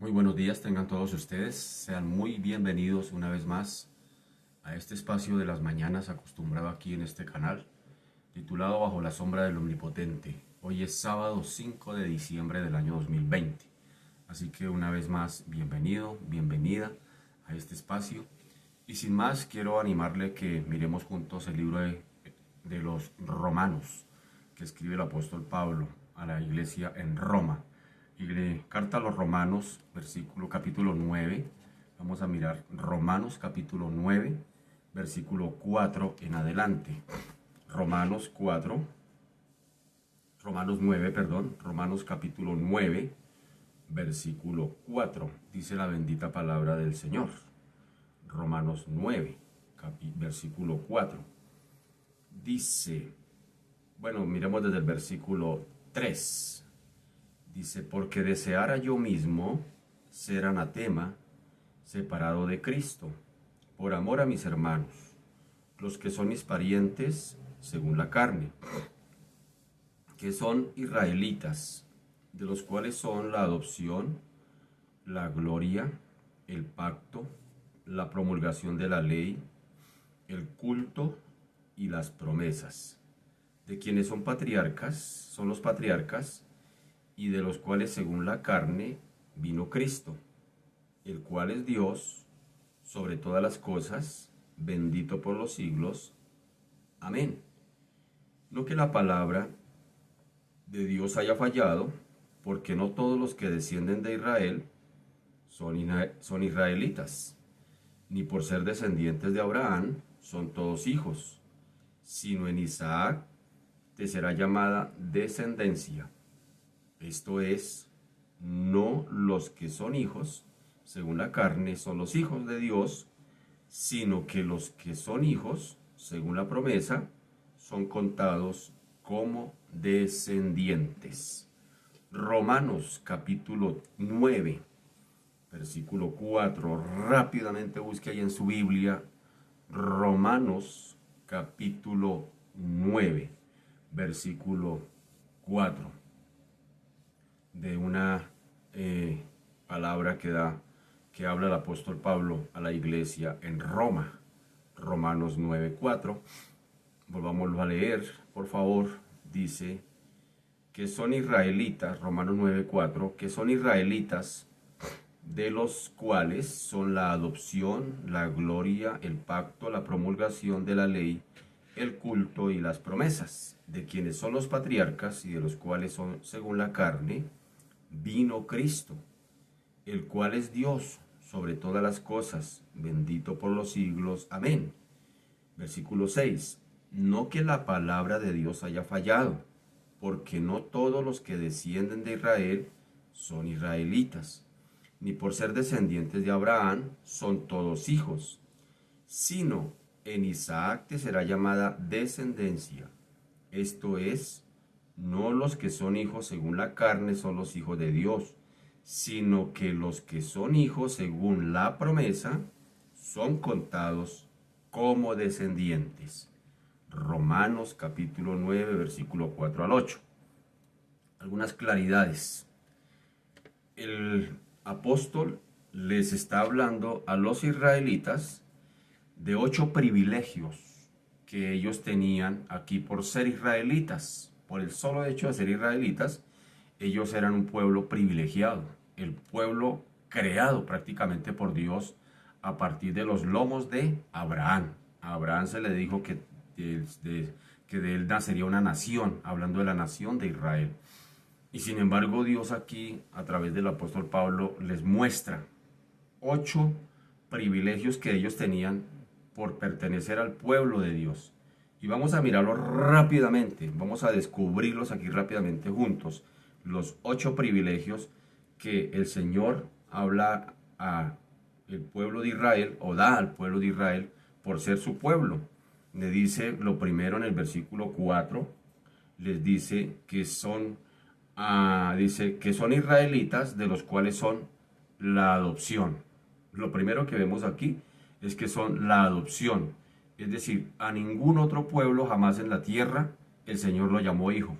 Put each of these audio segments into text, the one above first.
Muy buenos días tengan todos ustedes, sean muy bienvenidos una vez más a este espacio de las mañanas acostumbrado aquí en este canal, titulado Bajo la sombra del Omnipotente. Hoy es sábado 5 de diciembre del año 2020, así que una vez más bienvenido, bienvenida a este espacio. Y sin más, quiero animarle que miremos juntos el libro de los Romanos, que escribe el apóstol Pablo a la iglesia en Roma. Carta a los Romanos, capítulo 9. Vamos a mirar Romanos capítulo 9, versículo 4 en adelante. Romanos capítulo 9, versículo 4. Dice la bendita palabra del Señor. Romanos 9, versículo 4. Dice, miremos desde el versículo 3. Dice, porque deseara yo mismo ser anatema, separado de Cristo, por amor a mis hermanos, los que son mis parientes según la carne, que son israelitas, de los cuales son la adopción, la gloria, el pacto, la promulgación de la ley, el culto y las promesas, de quienes son los patriarcas, y de los cuales según la carne vino Cristo, el cual es Dios sobre todas las cosas, bendito por los siglos. Amén. No que la palabra de Dios haya fallado, porque no todos los que descienden de Israel son israelitas, ni por ser descendientes de Abraham son todos hijos, sino en Isaac te será llamada descendencia. Esto es, no los que son hijos, según la carne, son los hijos de Dios, sino que los que son hijos, según la promesa, son contados como descendientes. Romanos capítulo 9, versículo 4. Rápidamente busque ahí en su Biblia. Romanos capítulo 9, versículo 4. De una palabra que habla el apóstol Pablo a la iglesia en Roma. Romanos 9:4. Volvámoslo a leer, por favor. Dice que son israelitas, Romanos 9:4, que son israelitas, de los cuales son la adopción, la gloria, el pacto, la promulgación de la ley, el culto y las promesas, de quienes son los patriarcas y de los cuales son, según la carne, vino Cristo, el cual es Dios sobre todas las cosas, bendito por los siglos. Amén. Versículo 6. No que la palabra de Dios haya fallado, porque no todos los que descienden de Israel son israelitas, ni por ser descendientes de Abraham son todos hijos, sino en Isaac te será llamada descendencia. Esto es, no los que son hijos según la carne son los hijos de Dios, sino que los que son hijos según la promesa son contados como descendientes. Romanos capítulo 9, versículo 4 al 8. Algunas claridades. El apóstol les está hablando a los israelitas de 8 privilegios que ellos tenían aquí por ser israelitas. Por el solo hecho de ser israelitas, ellos eran un pueblo privilegiado, el pueblo creado prácticamente por Dios a partir de los lomos de Abraham. A Abraham se le dijo que de él nacería una nación, hablando de la nación de Israel. Y sin embargo, Dios aquí, a través del apóstol Pablo, les muestra 8 privilegios que ellos tenían por pertenecer al pueblo de Dios. Y vamos a mirarlos rápidamente, vamos a descubrirlos aquí rápidamente juntos. Los 8 privilegios que el Señor habla a el pueblo de Israel, o da al pueblo de Israel, por ser su pueblo. Le dice lo primero en el versículo 4, les dice que son israelitas, de los cuales son la adopción. Lo primero que vemos aquí es que son la adopción. Es decir, a ningún otro pueblo jamás en la tierra el Señor lo llamó hijo.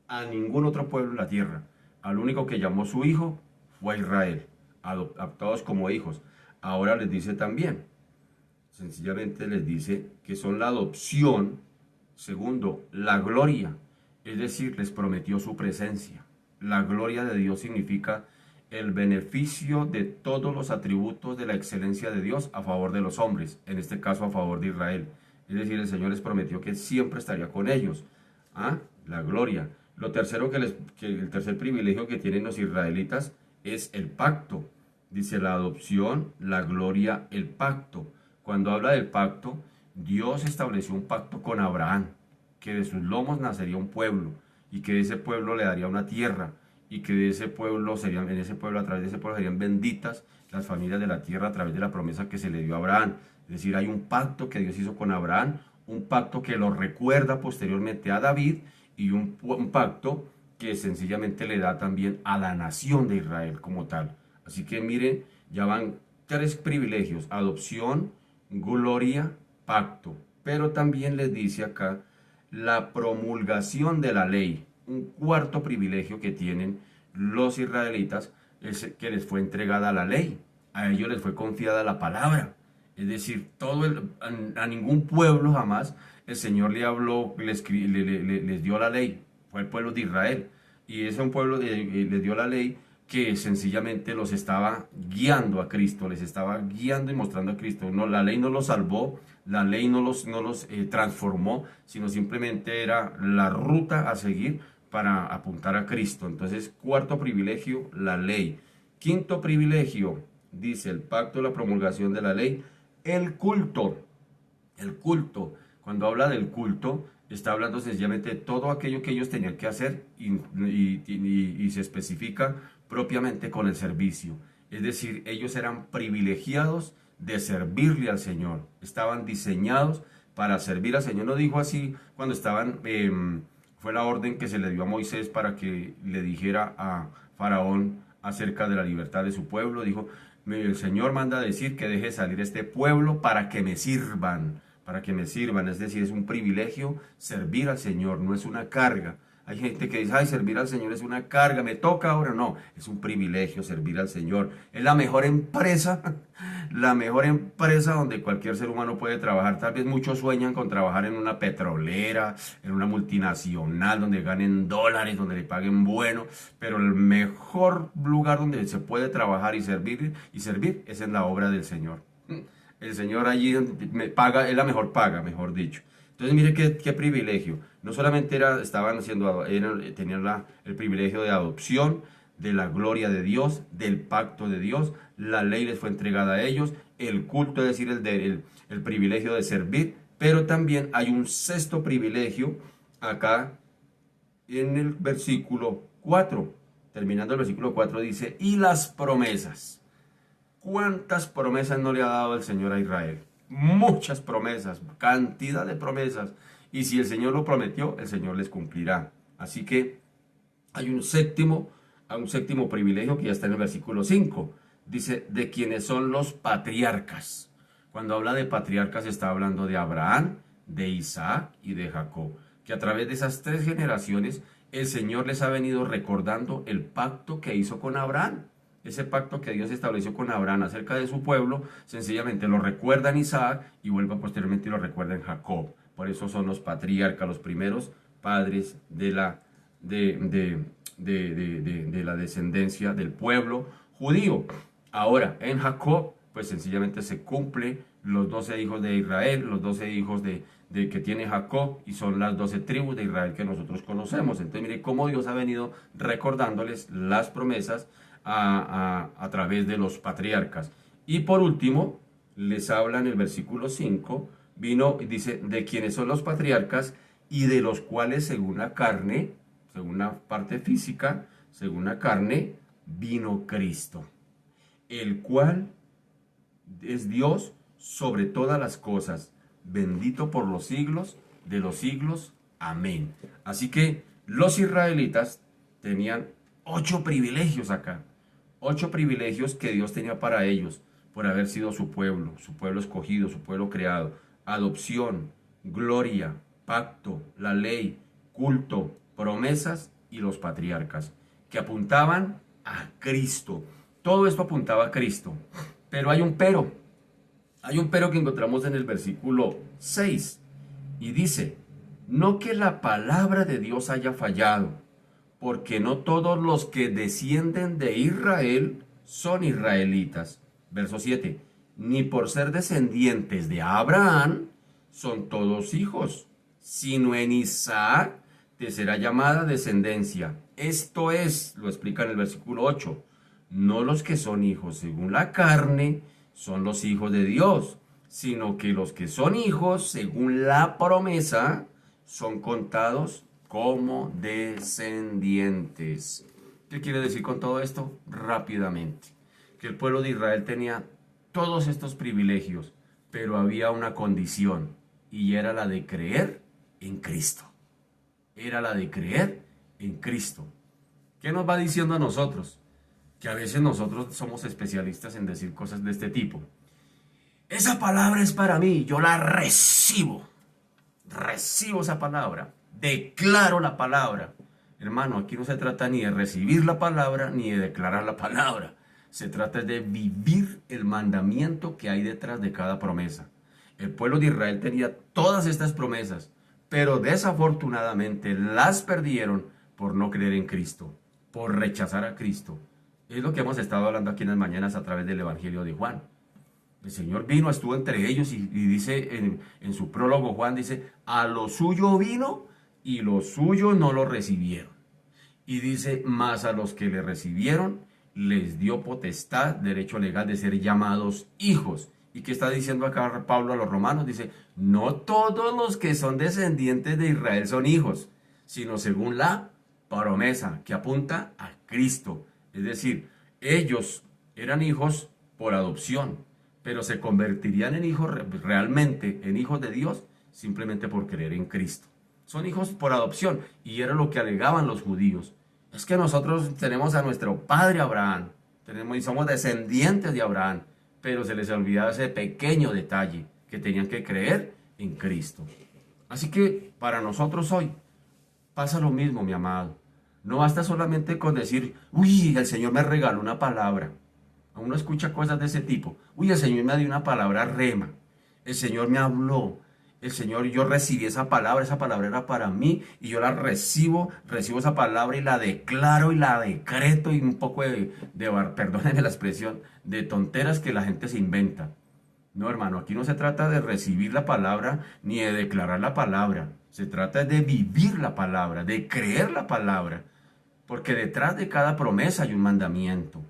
A ningún otro pueblo en la tierra. Al único que llamó su hijo fue a Israel. adoptados como hijos. Ahora les dice también, sencillamente les dice que son la adopción. Segundo, la gloria, es decir, les prometió su presencia. La gloria de Dios significa el beneficio de todos los atributos de la excelencia de Dios a favor de los hombres, en este caso a favor de Israel. Es decir, el Señor les prometió que siempre estaría con ellos. ¿Ah? La gloria. Lo tercero el tercer privilegio que tienen los israelitas es el pacto. Dice la adopción, la gloria, el pacto. Cuando habla del pacto, Dios estableció un pacto con Abraham, que de sus lomos nacería un pueblo y que de ese pueblo le daría una tierra y que de ese pueblo serían, en ese pueblo, a través de ese pueblo serían benditas las familias de la tierra a través de la promesa que se le dio a Abraham. Es decir, hay un pacto que Dios hizo con Abraham, un pacto que lo recuerda posteriormente a David y un pacto que sencillamente le da también a la nación de Israel como tal. Así que miren, ya van tres privilegios: adopción, gloria, pacto. Pero también les dice acá la promulgación de la ley. Un cuarto privilegio que tienen los israelitas es que les fue entregada la ley. A ellos les fue confiada la palabra. Es decir, a ningún pueblo jamás el Señor le habló, les dio la ley. Fue el pueblo de Israel. Y ese un pueblo les dio la ley que sencillamente los estaba guiando a Cristo, les estaba guiando y mostrando a Cristo. No, la ley no los salvó, la ley no los transformó, sino simplemente era la ruta a seguir para apuntar a Cristo. Entonces, cuarto privilegio, la ley. Quinto privilegio, dice el pacto, la promulgación de la ley, el culto. El culto, cuando habla del culto, está hablando sencillamente de todo aquello que ellos tenían que hacer y se especifica propiamente con el servicio. Es decir, ellos eran privilegiados de servirle al Señor. Estaban diseñados para servir al Señor. No dijo así cuando estaban, fue la orden que se le dio a Moisés para que le dijera a Faraón acerca de la libertad de su pueblo. Dijo, el Señor manda a decir que deje salir este pueblo para que me sirvan. Para que me sirvan, es decir, es un privilegio servir al Señor, no es una carga. Hay gente que dice, ay, servir al Señor es una carga, me toca ahora. No, es un privilegio servir al Señor. Es la mejor empresa donde cualquier ser humano puede trabajar. Tal vez muchos sueñan con trabajar en una petrolera, en una multinacional, donde ganen dólares, donde le paguen bueno, pero el mejor lugar donde se puede trabajar y servir es en la obra del Señor. El Señor allí me paga, es la mejor paga, mejor dicho. Entonces mire qué privilegio. No solamente tenían el privilegio de adopción, de la gloria de Dios, del pacto de Dios, la ley les fue entregada a ellos, el culto, es decir, el privilegio de servir, pero también hay un sexto privilegio acá en el versículo 4. Terminando el versículo 4 dice, y las promesas. ¿Cuántas promesas no le ha dado el Señor a Israel? Muchas promesas, cantidad de promesas. Y si el Señor lo prometió, el Señor les cumplirá. Así que hay un séptimo privilegio que ya está en el versículo 5. Dice, de quienes son los patriarcas. Cuando habla de patriarcas está hablando de Abraham, de Isaac y de Jacob. Que a través de esas tres generaciones el Señor les ha venido recordando el pacto que hizo con Abraham. Ese pacto que Dios estableció con Abraham acerca de su pueblo, sencillamente lo recuerda en Isaac y vuelve posteriormente y lo recuerda en Jacob. Por eso son los patriarcas, los primeros padres de la descendencia del pueblo judío. Ahora, en Jacob, pues sencillamente se cumple los 12 hijos de Israel, los 12 hijos que tiene Jacob, y son las 12 tribus de Israel que nosotros conocemos. Entonces, mire cómo Dios ha venido recordándoles las promesas a través de los patriarcas. Y por último, les habla en el versículo 5, vino y dice, de quienes son los patriarcas y de los cuales según la carne, según la parte física, según la carne, vino Cristo, el cual es Dios sobre todas las cosas, bendito por los siglos de los siglos. Amén. Así que los israelitas tenían 8 privilegios acá. 8 privilegios que Dios tenía para ellos por haber sido su pueblo escogido, su pueblo creado. Adopción, gloria, pacto, la ley, culto, promesas y los patriarcas, que apuntaban a Cristo. Todo esto apuntaba a Cristo. Pero hay un pero. Hay un pero que encontramos en el versículo 6. Y dice, no que la palabra de Dios haya fallado, porque no todos los que descienden de Israel son israelitas. Verso 7. Ni por ser descendientes de Abraham son todos hijos, sino en Isaac te será llamada descendencia. Esto es, lo explica en el versículo 8, no los que son hijos según la carne son los hijos de Dios, sino que los que son hijos según la promesa son contados como descendientes. ¿Qué quiere decir con todo esto? Rápidamente, que el pueblo de Israel tenía todos estos privilegios, pero había una condición, y era la de creer en Cristo. Era la de creer en Cristo. ¿Qué nos va diciendo a nosotros? Que a veces nosotros somos especialistas en decir cosas de este tipo. Esa palabra es para mí, yo la recibo. Recibo esa palabra. Declaro la palabra. Hermano, aquí no se trata ni de recibir la palabra ni de declarar la palabra. Se trata de vivir el mandamiento que hay detrás de cada promesa. El pueblo de Israel tenía todas estas promesas, pero desafortunadamente las perdieron por no creer en Cristo, por rechazar a Cristo. Es lo que hemos estado hablando aquí en las mañanas a través del Evangelio de Juan. El Señor vino, estuvo entre ellos y dice en su prólogo, Juan dice, a lo suyo vino y los suyos no lo recibieron. Y dice, más a los que le recibieron, les dio potestad, derecho legal de ser llamados hijos. ¿Y qué está diciendo acá Pablo a los romanos? Dice, no todos los que son descendientes de Israel son hijos, sino según la promesa que apunta a Cristo. Es decir, ellos eran hijos por adopción, pero se convertirían en hijos realmente, en hijos de Dios, simplemente por creer en Cristo. Son hijos por adopción, y era lo que alegaban los judíos. Es que nosotros tenemos a nuestro padre Abraham, tenemos y somos descendientes de Abraham, pero se les olvidaba ese pequeño detalle, que tenían que creer en Cristo. Así que para nosotros hoy pasa lo mismo, mi amado. No basta solamente con decir, uy, el Señor me regaló una palabra. Uno escucha cosas de ese tipo. Uy, el Señor me dio una palabra rema. El Señor me habló. El Señor, yo recibí esa palabra era para mí y yo la recibo esa palabra y la declaro y la decreto y un poco perdónenme la expresión, de tonteras que la gente se inventa. No, hermano, aquí no se trata de recibir la palabra ni de declarar la palabra. Se trata de vivir la palabra, de creer la palabra. Porque detrás de cada promesa hay un mandamiento.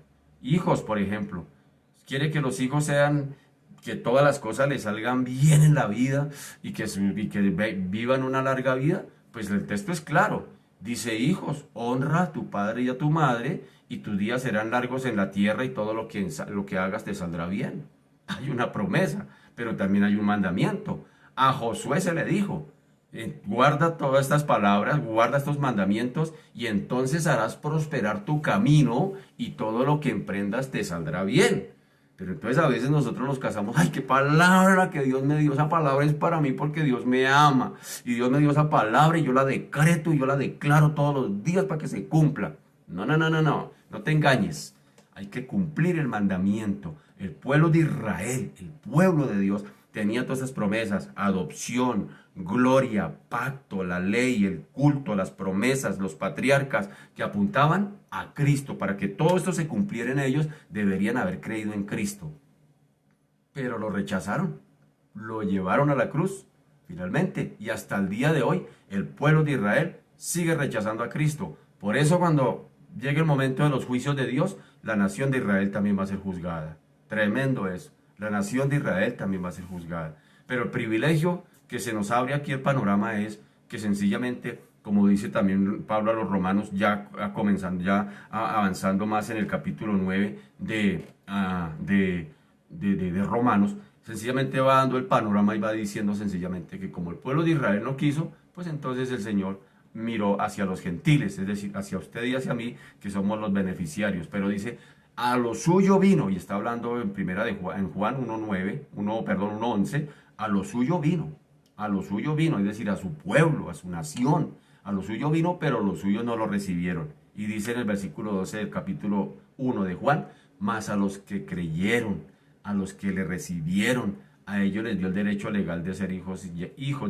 Hijos, por ejemplo, quiere que los hijos sean, que todas las cosas les salgan bien en la vida y que vivan una larga vida. Pues el texto es claro. Dice, hijos, honra a tu padre y a tu madre y tus días serán largos en la tierra y todo lo que hagas te saldrá bien. Hay una promesa, pero también hay un mandamiento. A Josué se le dijo, guarda todas estas palabras, guarda estos mandamientos y entonces harás prosperar tu camino y todo lo que emprendas te saldrá bien. Pero entonces a veces nosotros nos casamos, ay, qué palabra la que Dios me dio, esa palabra es para mí porque Dios me ama y Dios me dio esa palabra y yo la decreto y yo la declaro todos los días para que se cumpla. No te engañes, hay que cumplir el mandamiento. El pueblo de Israel, el pueblo de Dios, tenía todas esas promesas, adopción, gloria, pacto, la ley, el culto, las promesas, los patriarcas que apuntaban a Cristo. Para que todo esto se cumpliera en ellos, deberían haber creído en Cristo. Pero lo rechazaron, lo llevaron a la cruz, finalmente, y hasta el día de hoy, el pueblo de Israel sigue rechazando a Cristo. Por eso cuando llegue el momento de los juicios de Dios, la nación de Israel también va a ser juzgada. Tremendo eso. La nación de Israel también va a ser juzgada. Pero el privilegio que se nos abre aquí el panorama es que sencillamente, como dice también Pablo a los romanos, avanzando más en el capítulo 9 de Romanos, sencillamente va dando el panorama y va diciendo sencillamente que como el pueblo de Israel no quiso, pues entonces el Señor miró hacia los gentiles, es decir, hacia usted y hacia mí, que somos los beneficiarios. Pero dice, a lo suyo vino, y está hablando en Juan 1:11, a lo suyo vino, es decir, a su pueblo, a su nación, a lo suyo vino, pero los suyos no lo recibieron. Y dice en el versículo 12 del capítulo 1 de Juan, mas a los que creyeron, a los que le recibieron, a ellos les dio el derecho legal de ser hijos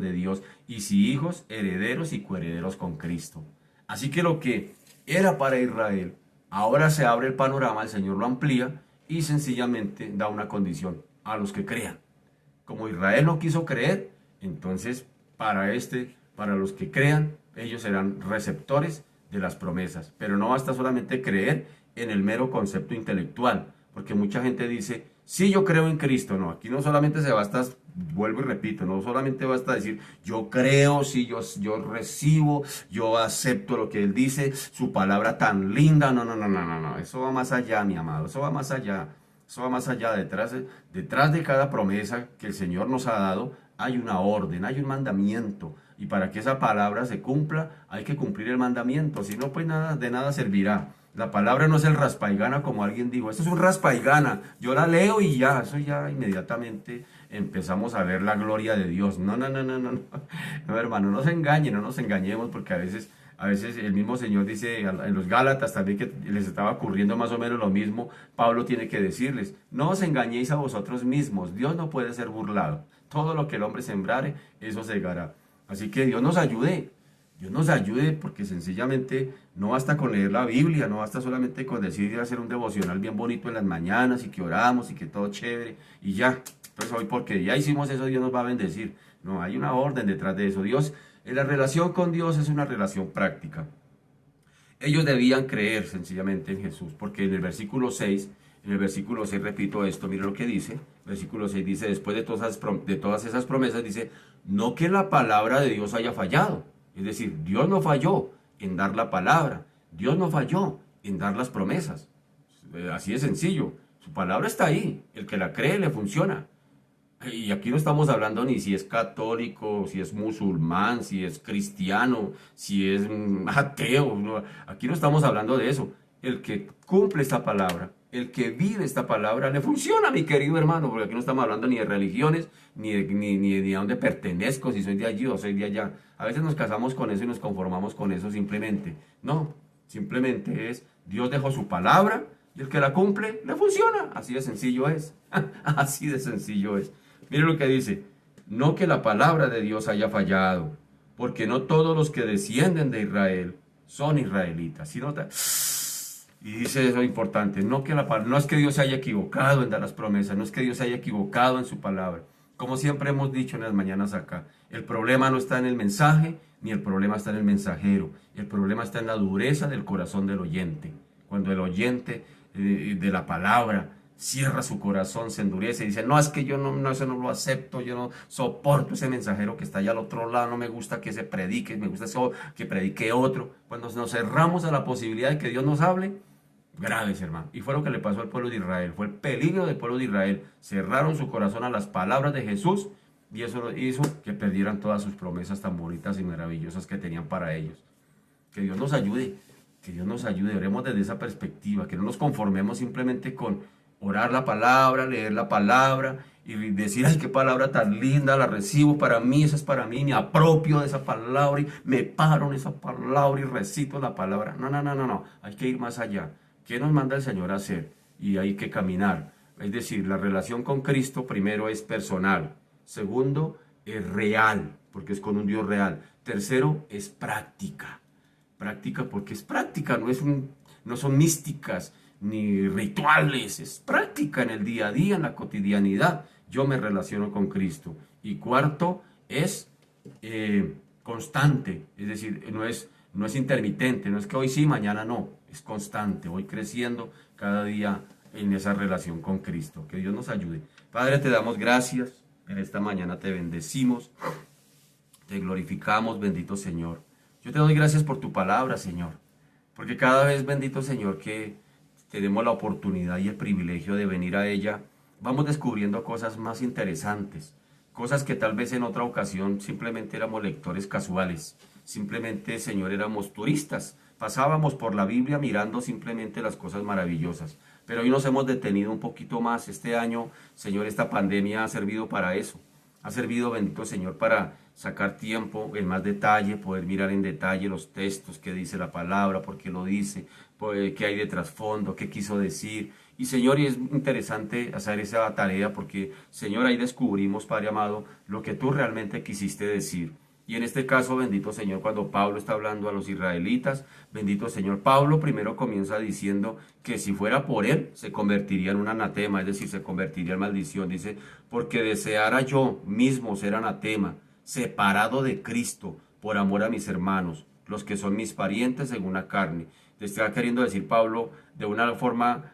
de Dios, y si hijos, herederos y coherederos con Cristo. Así que lo que era para Israel, ahora se abre el panorama, el Señor lo amplía y sencillamente da una condición: a los que crean. Como Israel no quiso creer, entonces para los que crean, ellos serán receptores de las promesas. Pero no basta solamente creer en el mero concepto intelectual, porque mucha gente dice, sí, yo creo en Cristo. No, aquí no solamente se basta, vuelvo y repito, no solamente basta decir, yo creo, sí, yo recibo, yo acepto lo que Él dice, su palabra tan linda. No, no, no, no, no, no, eso va más allá, mi amado, eso va más allá. Eso va más allá. Detrás de cada promesa que el Señor nos ha dado, hay una orden, hay un mandamiento. Y para que esa palabra se cumpla, hay que cumplir el mandamiento. Si no, pues nada, de nada servirá. La palabra no es el raspaigana, como alguien dijo. Esto es un raspaigana. Yo la leo y ya, eso ya inmediatamente empezamos a ver la gloria de Dios. No, no, no, no, no, no. No, hermano, no se engañen, no nos engañemos, porque a veces el mismo Señor dice en los Gálatas también que les estaba ocurriendo más o menos lo mismo. Pablo tiene que decirles, no os engañéis a vosotros mismos, Dios no puede ser burlado. Todo lo que el hombre sembrare, eso segará. Así que Dios nos ayude porque sencillamente no basta con leer la Biblia, no basta solamente con decir hacer un devocional bien bonito en las mañanas y que oramos y que todo chévere y ya. Entonces hoy porque ya hicimos eso, Dios nos va a bendecir. No, hay una orden detrás de eso. La relación con Dios es una relación práctica. Ellos debían creer sencillamente en Jesús, porque en el versículo 6, repito esto, mire lo que dice. Versículo 6 dice, después de todas esas promesas, dice, no que la palabra de Dios haya fallado. Es decir, Dios no falló en dar la palabra, Dios no falló en dar las promesas. Así de sencillo, su palabra está ahí, el que la cree le funciona. Y aquí no estamos hablando ni si es católico, si es musulmán, si es cristiano, si es ateo. No. Aquí no estamos hablando de eso. El que cumple esta palabra, el que vive esta palabra, le funciona, mi querido hermano, porque aquí no estamos hablando ni de religiones, ni a dónde pertenezco, si soy de allí o soy de allá. A veces nos casamos con eso y nos conformamos con eso simplemente. No, simplemente es, Dios dejó su palabra y el que la cumple, le funciona. Así de sencillo es. Así de sencillo es. Mire lo que dice, no que la palabra de Dios haya fallado, porque no todos los que descienden de Israel son israelitas. Y dice eso importante, no es que Dios se haya equivocado en dar las promesas, no es que Dios se haya equivocado en su palabra. Como siempre hemos dicho en las mañanas acá, el problema no está en el mensaje, ni el problema está en el mensajero. El problema está en la dureza del corazón del oyente. Cuando el oyente de la palabra cierra su corazón, se endurece y dice, no, es que yo no, eso no lo acepto, yo no soporto ese mensajero que está allá al otro lado, no me gusta que se predique, me gusta eso, que predique otro. Cuando nos cerramos a la posibilidad de que Dios nos hable, graves, hermano. Y fue lo que le pasó al pueblo de Israel, fue el peligro del pueblo de Israel. Cerraron su corazón a las palabras de Jesús y eso hizo que perdieran todas sus promesas tan bonitas y maravillosas que tenían para ellos. Que Dios nos ayude, que Dios nos ayude, oremos desde esa perspectiva, que no nos conformemos simplemente con orar la palabra, leer la palabra y decir, ay, qué palabra tan linda, la recibo para mí, esa es para mí, me apropio de esa palabra y me paro en esa palabra y recito la palabra. No, no, no, no, no, hay que ir más allá. ¿Qué nos manda el Señor a hacer? Y hay que caminar. Es decir, la relación con Cristo primero es personal. Segundo, es real, porque es con un Dios real. Tercero, es práctica. Práctica porque es práctica, no son místicas ni rituales, es práctica en el día a día, en la cotidianidad. Yo me relaciono con Cristo. Y cuarto, es constante, es decir, no es intermitente, no es que hoy sí, mañana no, es constante, voy creciendo cada día en esa relación con Cristo. Que Dios nos ayude. Padre, te damos gracias, en esta mañana te bendecimos, te glorificamos, bendito Señor. Yo te doy gracias por tu palabra, Señor, porque cada vez, bendito Señor, que tenemos la oportunidad y el privilegio de venir a ella, vamos descubriendo cosas más interesantes, cosas que tal vez en otra ocasión simplemente éramos lectores casuales, simplemente, Señor, éramos turistas, pasábamos por la Biblia mirando simplemente las cosas maravillosas, pero hoy nos hemos detenido un poquito más. Este año, Señor, esta pandemia ha servido para eso, ha servido, bendito Señor, para sacar tiempo en más detalle, poder mirar en detalle los textos, qué dice la palabra, por qué lo dice, qué hay de trasfondo, qué quiso decir. Y Señor, y es interesante hacer esa tarea porque, Señor, ahí descubrimos, Padre amado, lo que tú realmente quisiste decir. Y en este caso, bendito Señor, cuando Pablo está hablando a los israelitas, bendito Señor, Pablo primero comienza diciendo que si fuera por él, se convertiría en un anatema, es decir, se convertiría en maldición. Dice, porque deseara yo mismo ser anatema, separado de Cristo, por amor a mis hermanos, los que son mis parientes según la carne. Te está queriendo decir Pablo de una forma...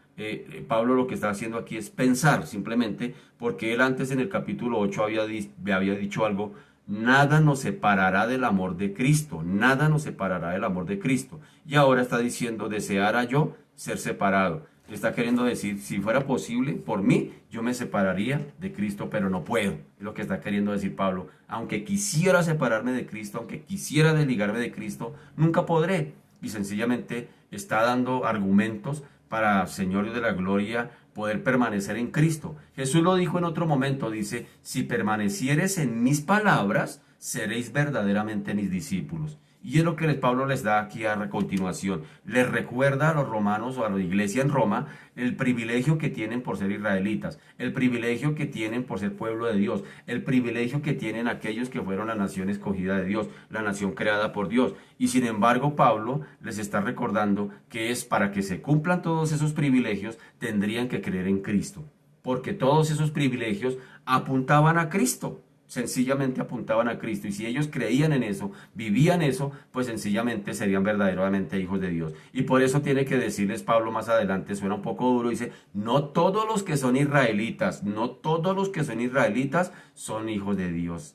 Pablo lo que está haciendo aquí es pensar simplemente, porque él antes en el capítulo 8 había dicho algo: nada nos separará del amor de Cristo, nada nos separará del amor de Cristo. Y ahora está diciendo, deseara yo ser separado. Está queriendo decir, si fuera posible, por mí, yo me separaría de Cristo, pero no puedo. Es lo que está queriendo decir Pablo. Aunque quisiera separarme de Cristo, aunque quisiera desligarme de Cristo, nunca podré. Y sencillamente está dando argumentos para, Señor de la gloria, poder permanecer en Cristo. Jesús lo dijo en otro momento, dice, si permanecieres en mis palabras, seréis verdaderamente mis discípulos. Y es lo que Pablo les da aquí a continuación. Les recuerda a los romanos o a la iglesia en Roma el privilegio que tienen por ser israelitas, el privilegio que tienen por ser pueblo de Dios, el privilegio que tienen aquellos que fueron la nación escogida de Dios, la nación creada por Dios. Y sin embargo, Pablo les está recordando que es para que se cumplan todos esos privilegios, tendrían que creer en Cristo, porque todos esos privilegios apuntaban a Cristo. Sencillamente apuntaban a Cristo, y si ellos creían en eso, vivían eso, pues sencillamente serían verdaderamente hijos de Dios. Y por eso tiene que decirles Pablo más adelante, suena un poco duro, dice, no todos los que son israelitas, no todos los que son israelitas son hijos de Dios.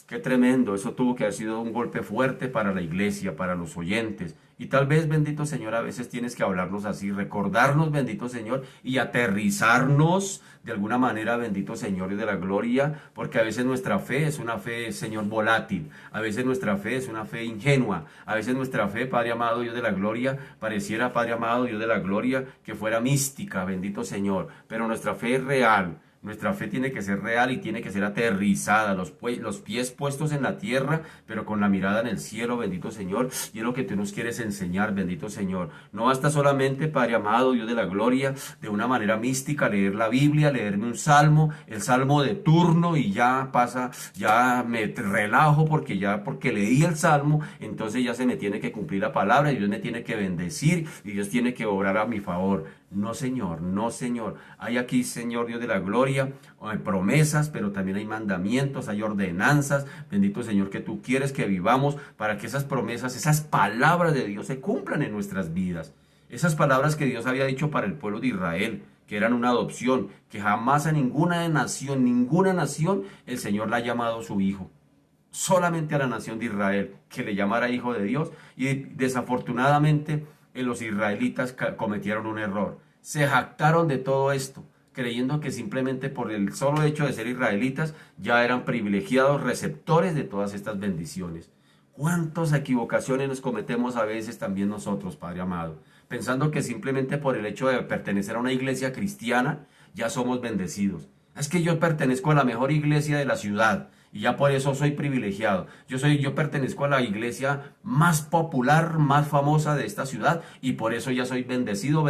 Qué tremendo, eso tuvo que haber sido un golpe fuerte para la iglesia, para los oyentes. Y tal vez, bendito Señor, a veces tienes que hablarnos así, recordarnos, bendito Señor, y aterrizarnos de alguna manera, bendito Señor, y de la gloria, porque a veces nuestra fe es una fe, Señor, volátil, a veces nuestra fe es una fe ingenua, a veces nuestra fe, Padre amado, Dios de la gloria, pareciera, Padre amado, Dios de la gloria, que fuera mística, bendito Señor, pero nuestra fe es real. Nuestra fe tiene que ser real y tiene que ser aterrizada, los pies puestos en la tierra, pero con la mirada en el cielo, bendito Señor. Y es lo que tú nos quieres enseñar, bendito Señor. No basta solamente, Padre amado, Dios de la gloria, de una manera mística, leer la Biblia, leerme un salmo, el salmo de turno, y ya pasa, ya me relajo porque leí el salmo, entonces ya se me tiene que cumplir la palabra y Dios me tiene que bendecir y Dios tiene que obrar a mi favor. No, Señor, no, Señor. Hay aquí, Señor Dios de la gloria, hay promesas, pero también hay mandamientos, hay ordenanzas. Bendito Señor, que tú quieres que vivamos para que esas promesas, esas palabras de Dios se cumplan en nuestras vidas. Esas palabras que Dios había dicho para el pueblo de Israel, que eran una adopción, que jamás a ninguna nación, el Señor la ha llamado su hijo. Solamente a la nación de Israel, que le llamara hijo de Dios. Y desafortunadamente, los israelitas cometieron un error. Se jactaron de todo esto, creyendo que simplemente por el solo hecho de ser israelitas ya eran privilegiados receptores de todas estas bendiciones. ¿Cuántas equivocaciones nos cometemos a veces también nosotros, Padre amado? Pensando que simplemente por el hecho de pertenecer a una iglesia cristiana ya somos bendecidos. Es que yo pertenezco a la mejor iglesia de la ciudad y ya por eso soy privilegiado. Yo pertenezco a la iglesia más popular, más famosa de esta ciudad y por eso ya soy bendecido,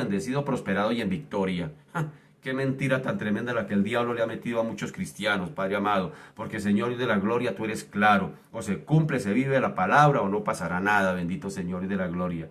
prosperado y en victoria. ¡Ja! Qué mentira tan tremenda la que el diablo le ha metido a muchos cristianos, Padre amado. Porque, Señor de la gloria, tú eres claro. O se cumple, se vive la palabra o no pasará nada, bendito Señor de la gloria.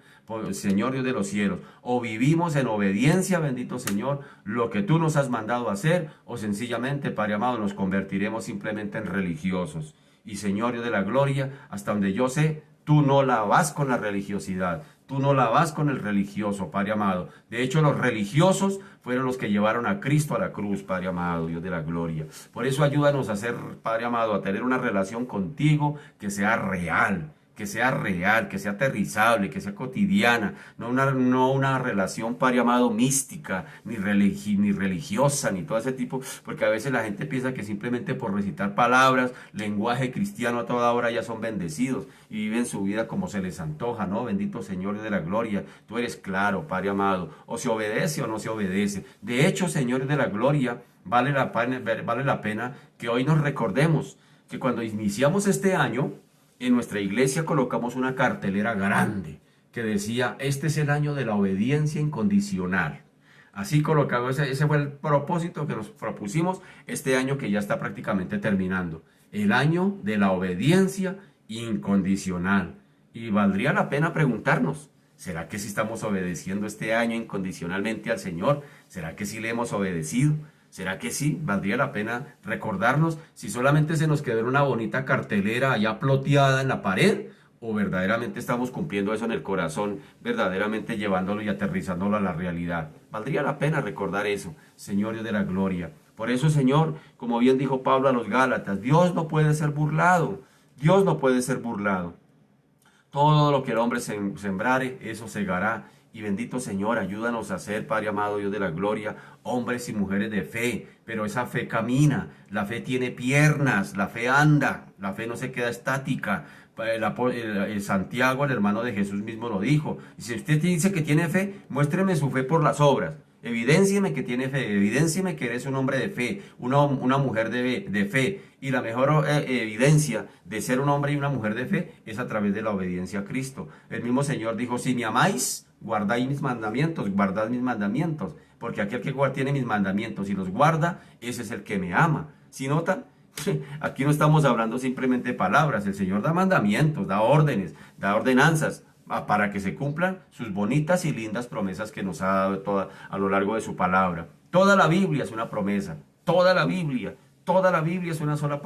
Señor Dios de los cielos. O vivimos en obediencia, bendito Señor, lo que tú nos has mandado a hacer. O sencillamente, Padre amado, nos convertiremos simplemente en religiosos. Y, Señor Dios de la gloria, hasta donde yo sé, tú no la vas con la religiosidad. Tú no la vas con el religioso, Padre amado. De hecho, los religiosos fueron los que llevaron a Cristo a la cruz, Padre amado, Dios de la gloria. Por eso ayúdanos a ser, Padre amado, a tener una relación contigo que sea real, que sea aterrizable, que sea cotidiana, no una relación, Padre amado, mística, ni religiosa, ni todo ese tipo, porque a veces la gente piensa que simplemente por recitar palabras, lenguaje cristiano a toda hora ya son bendecidos y viven su vida como se les antoja, ¿no? Bendito Señor de la gloria, tú eres claro, Padre amado, o se obedece o no se obedece. De hecho, Señor de la gloria, vale la pena que hoy nos recordemos que cuando iniciamos este año, en nuestra iglesia colocamos una cartelera grande que decía, este es el año de la obediencia incondicional. Así colocado, ese fue el propósito que nos propusimos este año que ya está prácticamente terminando. El año de la obediencia incondicional. Y valdría la pena preguntarnos, ¿será que sí estamos obedeciendo este año incondicionalmente al Señor? ¿Será que sí le hemos obedecido? ¿Será que sí? Valdría la pena recordarnos si solamente se nos quedó en una bonita cartelera allá ploteada en la pared o verdaderamente estamos cumpliendo eso en el corazón, verdaderamente llevándolo y aterrizándolo a la realidad. Valdría la pena recordar eso, Señor Dios de la gloria. Por eso, Señor, como bien dijo Pablo a los Gálatas, Dios no puede ser burlado. Dios no puede ser burlado. Todo lo que el hombre sembrare, eso segará. Y bendito Señor, ayúdanos a ser, Padre amado, Dios de la gloria, hombres y mujeres de fe. Pero esa fe camina, la fe tiene piernas, la fe anda, la fe no se queda estática. El Santiago, el hermano de Jesús mismo lo dijo. Y si usted dice que tiene fe, muéstreme su fe por las obras. Evidéncieme que tiene fe, evidéncieme que eres un hombre de fe, una mujer de fe. Y la mejor evidencia de ser un hombre y una mujer de fe es a través de la obediencia a Cristo. El mismo Señor dijo, si me amáis, guardáis mis mandamientos, guardad mis mandamientos. Porque aquel que tiene mis mandamientos y los guarda, ese es el que me ama. ¿Sí notan? Aquí no estamos hablando simplemente de palabras. El Señor da mandamientos, da órdenes, da ordenanzas para que se cumplan sus bonitas y lindas promesas que nos ha dado a lo largo de su palabra. Toda la Biblia es una promesa, toda la Biblia es una sola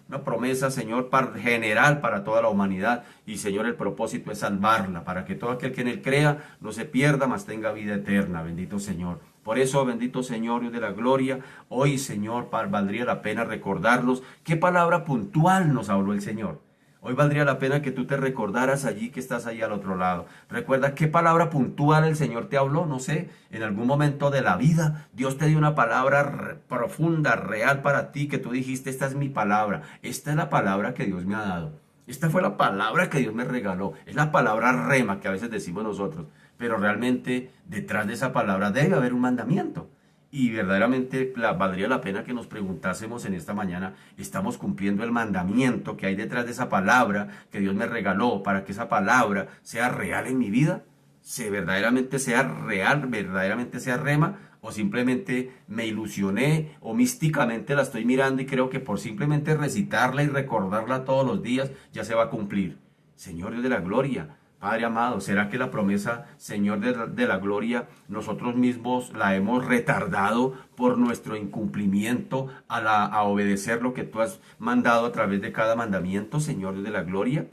una promesa, Señor, general para toda la humanidad. Y, Señor, el propósito es salvarla, para que todo aquel que en él crea no se pierda, mas tenga vida eterna. Bendito Señor. Por eso, bendito Señor, Dios de la gloria, hoy, Señor, valdría la pena recordarnos qué palabra puntual nos habló el Señor. Hoy valdría la pena que tú te recordaras allí que estás ahí al otro lado. Recuerda qué palabra puntual el Señor te habló, no sé, en algún momento de la vida. Dios te dio una palabra profunda, real para ti, que tú dijiste, esta es mi palabra. Esta es la palabra que Dios me ha dado. Esta fue la palabra que Dios me regaló. Es la palabra rema que a veces decimos nosotros. Pero realmente detrás de esa palabra debe haber un mandamiento. Y verdaderamente valdría la pena que nos preguntásemos en esta mañana, ¿estamos cumpliendo el mandamiento que hay detrás de esa palabra que Dios me regaló para que esa palabra sea real en mi vida? ¿Se verdaderamente sea real, verdaderamente sea rema? ¿O simplemente me ilusioné o místicamente la estoy mirando y creo que por simplemente recitarla y recordarla todos los días ya se va a cumplir? Señor Dios de la gloria, Padre amado, ¿será que la promesa, Señor de la gloria, nosotros mismos la hemos retardado por nuestro incumplimiento a obedecer lo que tú has mandado a través de cada mandamiento, Señor de la gloria?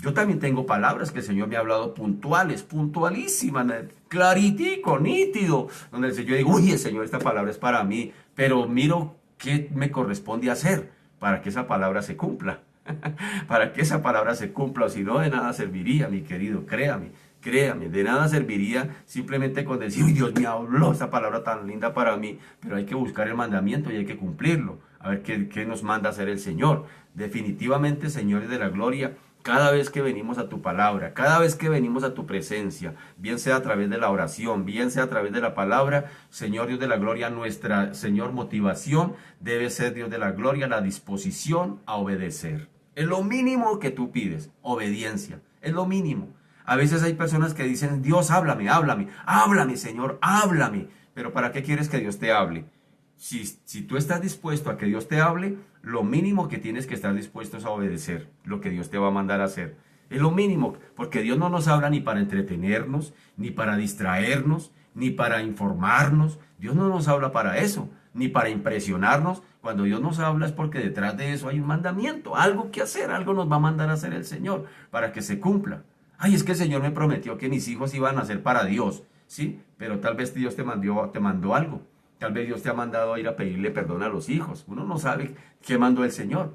Yo también tengo palabras que el Señor me ha hablado puntuales, puntualísimas, claritico, nítido, donde el Señor dice, uy, el Señor, esta palabra es para mí, pero miro qué me corresponde hacer para que esa palabra se cumpla. Para que esa palabra se cumpla, o si no, de nada serviría, mi querido, créame, de nada serviría simplemente con decir, uy, Dios me habló esa palabra tan linda para mí, pero hay que buscar el mandamiento y hay que cumplirlo, a ver qué nos manda hacer el Señor. Definitivamente, señores de la gloria, cada vez que venimos a tu palabra, cada vez que venimos a tu presencia, bien sea a través de la oración, bien sea a través de la palabra, Señor Dios de la gloria, nuestra, Señor, motivación debe ser, Dios de la gloria, la disposición a obedecer. Es lo mínimo que tú pides, obediencia, es lo mínimo. A veces hay personas que dicen, Dios, háblame, Señor, háblame. Pero ¿para qué quieres que Dios te hable? Si tú estás dispuesto a que Dios te hable, lo mínimo que tienes que estar dispuesto es a obedecer lo que Dios te va a mandar a hacer. Es lo mínimo, porque Dios no nos habla ni para entretenernos, ni para distraernos, ni para informarnos. Dios no nos habla para eso, ni para impresionarnos. Cuando Dios nos habla es porque detrás de eso hay un mandamiento, algo que hacer, algo nos va a mandar a hacer el Señor para que se cumpla. Ay, es que el Señor me prometió que mis hijos iban a ser para Dios, ¿sí? Pero tal vez Dios te mandó algo. Tal vez Dios te ha mandado a ir a pedirle perdón a los hijos. Uno no sabe qué mandó el Señor.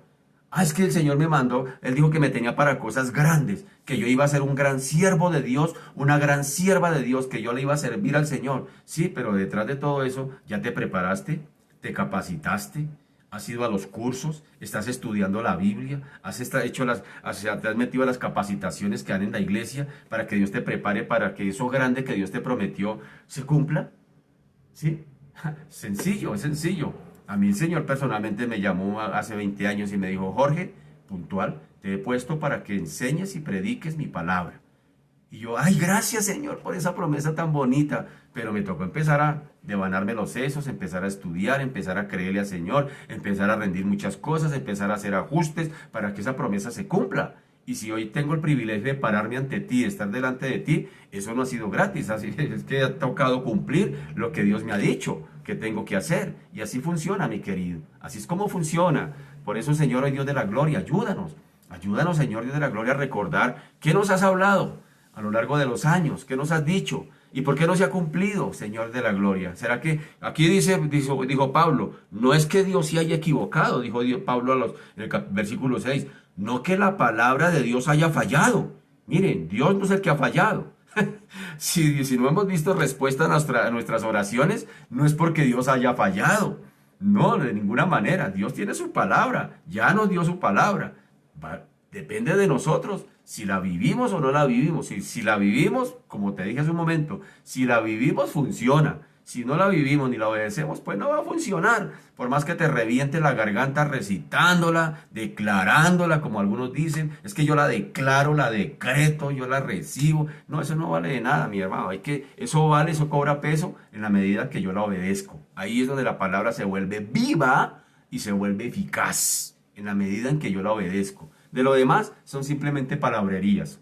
Ah, es que el Señor me mandó, Él dijo que me tenía para cosas grandes, que yo iba a ser un gran siervo de Dios, una gran sierva de Dios, que yo le iba a servir al Señor. Sí, pero detrás de todo eso, ¿ya te preparaste? ¿Te capacitaste? ¿Has ido a los cursos? ¿Estás estudiando la Biblia? ¿Te has metido a las capacitaciones que dan en la iglesia para que Dios te prepare para que eso grande que Dios te prometió se cumpla? ¿Sí? Sencillo, es sencillo. A mí el Señor personalmente me llamó hace 20 años y me dijo, Jorge, puntual, te he puesto para que enseñes y prediques mi palabra. Y yo, ay, gracias Señor por esa promesa tan bonita. Pero me tocó empezar devanarme los sesos, empezar a estudiar, empezar a creerle al Señor, empezar a rendir muchas cosas, empezar a hacer ajustes para que esa promesa se cumpla. Y si hoy tengo el privilegio de pararme ante ti, de estar delante de ti, eso no ha sido gratis, así es que ha tocado cumplir lo que Dios me ha dicho que tengo que hacer. Y así funciona, mi querido, así es como funciona. Por eso, Señor, hoy Dios de la gloria, ayúdanos. Ayúdanos, Señor Dios de la gloria, a recordar qué nos has hablado a lo largo de los años, qué nos has dicho y por qué no se ha cumplido, Señor de la gloria. ¿Será que aquí dijo Pablo, no es que Dios se haya equivocado, dijo Pablo en el versículo 6, no que la palabra de Dios haya fallado. Miren, Dios no es el que ha fallado. Si no hemos visto respuesta a nuestras oraciones, no es porque Dios haya fallado. No, de ninguna manera. Dios tiene su palabra, ya nos dio su palabra. Depende de nosotros si la vivimos o no la vivimos. Si la vivimos, como te dije hace un momento, si la vivimos funciona. Si no la vivimos ni la obedecemos, pues no va a funcionar. Por más que te reviente la garganta recitándola, declarándola, como algunos dicen, es que yo la declaro, la decreto, yo la recibo. No, eso no vale de nada, mi hermano. Eso cobra peso en la medida que yo la obedezco. Ahí es donde la palabra se vuelve viva y se vuelve eficaz, en la medida en que yo la obedezco. De lo demás son simplemente palabrerías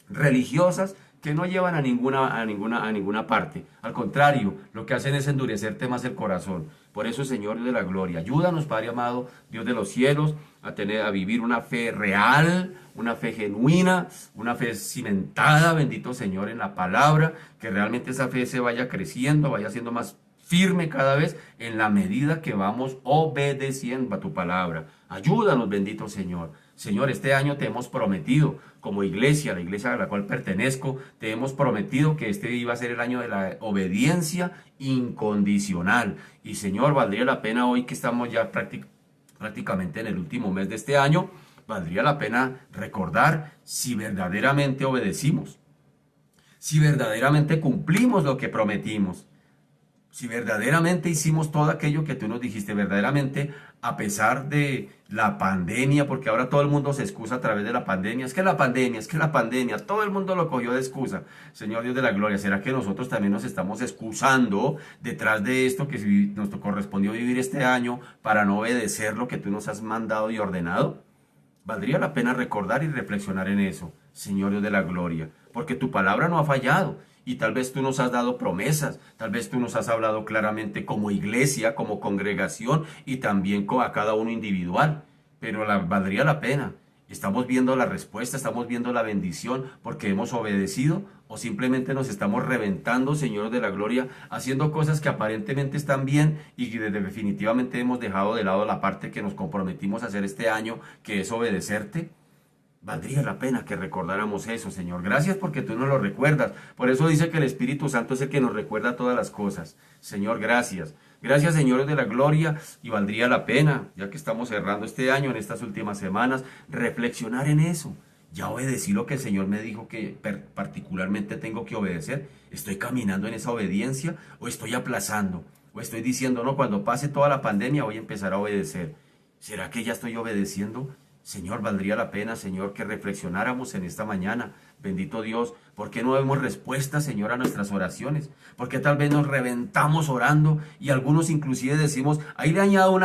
religiosas que no llevan a ninguna parte. Al contrario, lo que hacen es endurecerte más el corazón. Por eso, Señor de la gloria, ayúdanos, Padre amado, Dios de los cielos, a vivir una fe real, una fe genuina, una fe cimentada, bendito Señor, en la palabra, que realmente esa fe se vaya creciendo, vaya siendo más firme cada vez en la medida que vamos obedeciendo a tu palabra. Ayúdanos, bendito Señor. Señor, este año te hemos prometido, como iglesia, la iglesia a la cual pertenezco, te hemos prometido que este iba a ser el año de la obediencia incondicional. Y Señor, valdría la pena hoy que estamos ya prácticamente en el último mes de este año, valdría la pena recordar si verdaderamente obedecimos, si verdaderamente cumplimos lo que prometimos. Si verdaderamente hicimos todo aquello que tú nos dijiste, verdaderamente, a pesar de la pandemia, porque ahora todo el mundo se excusa a través de la pandemia, es que la pandemia, es que la pandemia, todo el mundo lo cogió de excusa. Señor Dios de la gloria, ¿será que nosotros también nos estamos excusando detrás de esto que nos correspondió vivir este año para no obedecer lo que tú nos has mandado y ordenado? Valdría la pena recordar y reflexionar en eso, Señor Dios de la gloria, porque tu palabra no ha fallado. Y tal vez tú nos has dado promesas, tal vez tú nos has hablado claramente como iglesia, como congregación y también a cada uno individual. Pero valdría la pena. ¿Estamos viendo la respuesta? ¿Estamos viendo la bendición porque hemos obedecido? ¿O simplemente nos estamos reventando, Señor de la gloria, haciendo cosas que aparentemente están bien y que definitivamente hemos dejado de lado la parte que nos comprometimos a hacer este año, que es obedecerte? Valdría la pena que recordáramos eso, Señor. Gracias porque tú nos lo recuerdas. Por eso dice que el Espíritu Santo es el que nos recuerda todas las cosas. Señor, gracias. Gracias, Señor de la gloria. Y valdría la pena, ya que estamos cerrando este año, en estas últimas semanas, reflexionar en eso. Ya obedecí lo que el Señor me dijo que particularmente tengo que obedecer. ¿Estoy caminando en esa obediencia o estoy aplazando? ¿O estoy diciendo, no, cuando pase toda la pandemia voy a empezar a obedecer? ¿Será que ya estoy obedeciendo? Señor, valdría la pena, Señor, que reflexionáramos en esta mañana. Bendito Dios, ¿por qué no vemos respuesta, Señor, a nuestras oraciones? ¿Por qué tal vez nos reventamos orando y algunos inclusive decimos, ahí le añado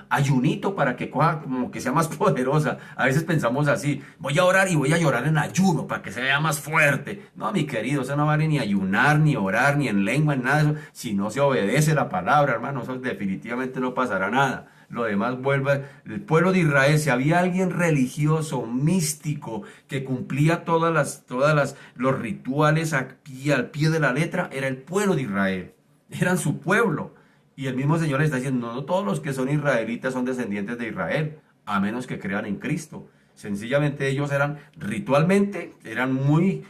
ayunito para que coja, como que sea más poderosa? A veces pensamos así, voy a orar y voy a llorar en ayuno para que se vea más fuerte. No, mi querido, eso no vale ni ayunar, ni orar, ni en lengua, ni nada de eso. Si no se obedece la palabra, hermano, eso definitivamente no pasará nada. Lo demás vuelve. El pueblo de Israel, si había alguien religioso, místico, que cumplía los rituales al pie de la letra, era el pueblo de Israel. Eran su pueblo. Y el mismo Señor le está diciendo, no todos los que son israelitas son descendientes de Israel, a menos que crean en Cristo. Sencillamente ellos eran muy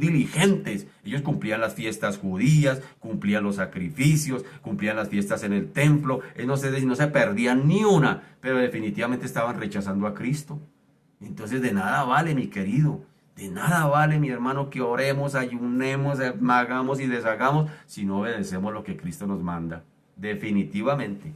diligentes. Ellos cumplían las fiestas judías, cumplían los sacrificios, cumplían las fiestas en el templo. No se perdían ni una, pero definitivamente estaban rechazando a Cristo. Entonces de nada vale, mi querido, de nada vale, mi hermano, que oremos, ayunemos, hagamos y deshagamos si no obedecemos lo que Cristo nos manda. Definitivamente.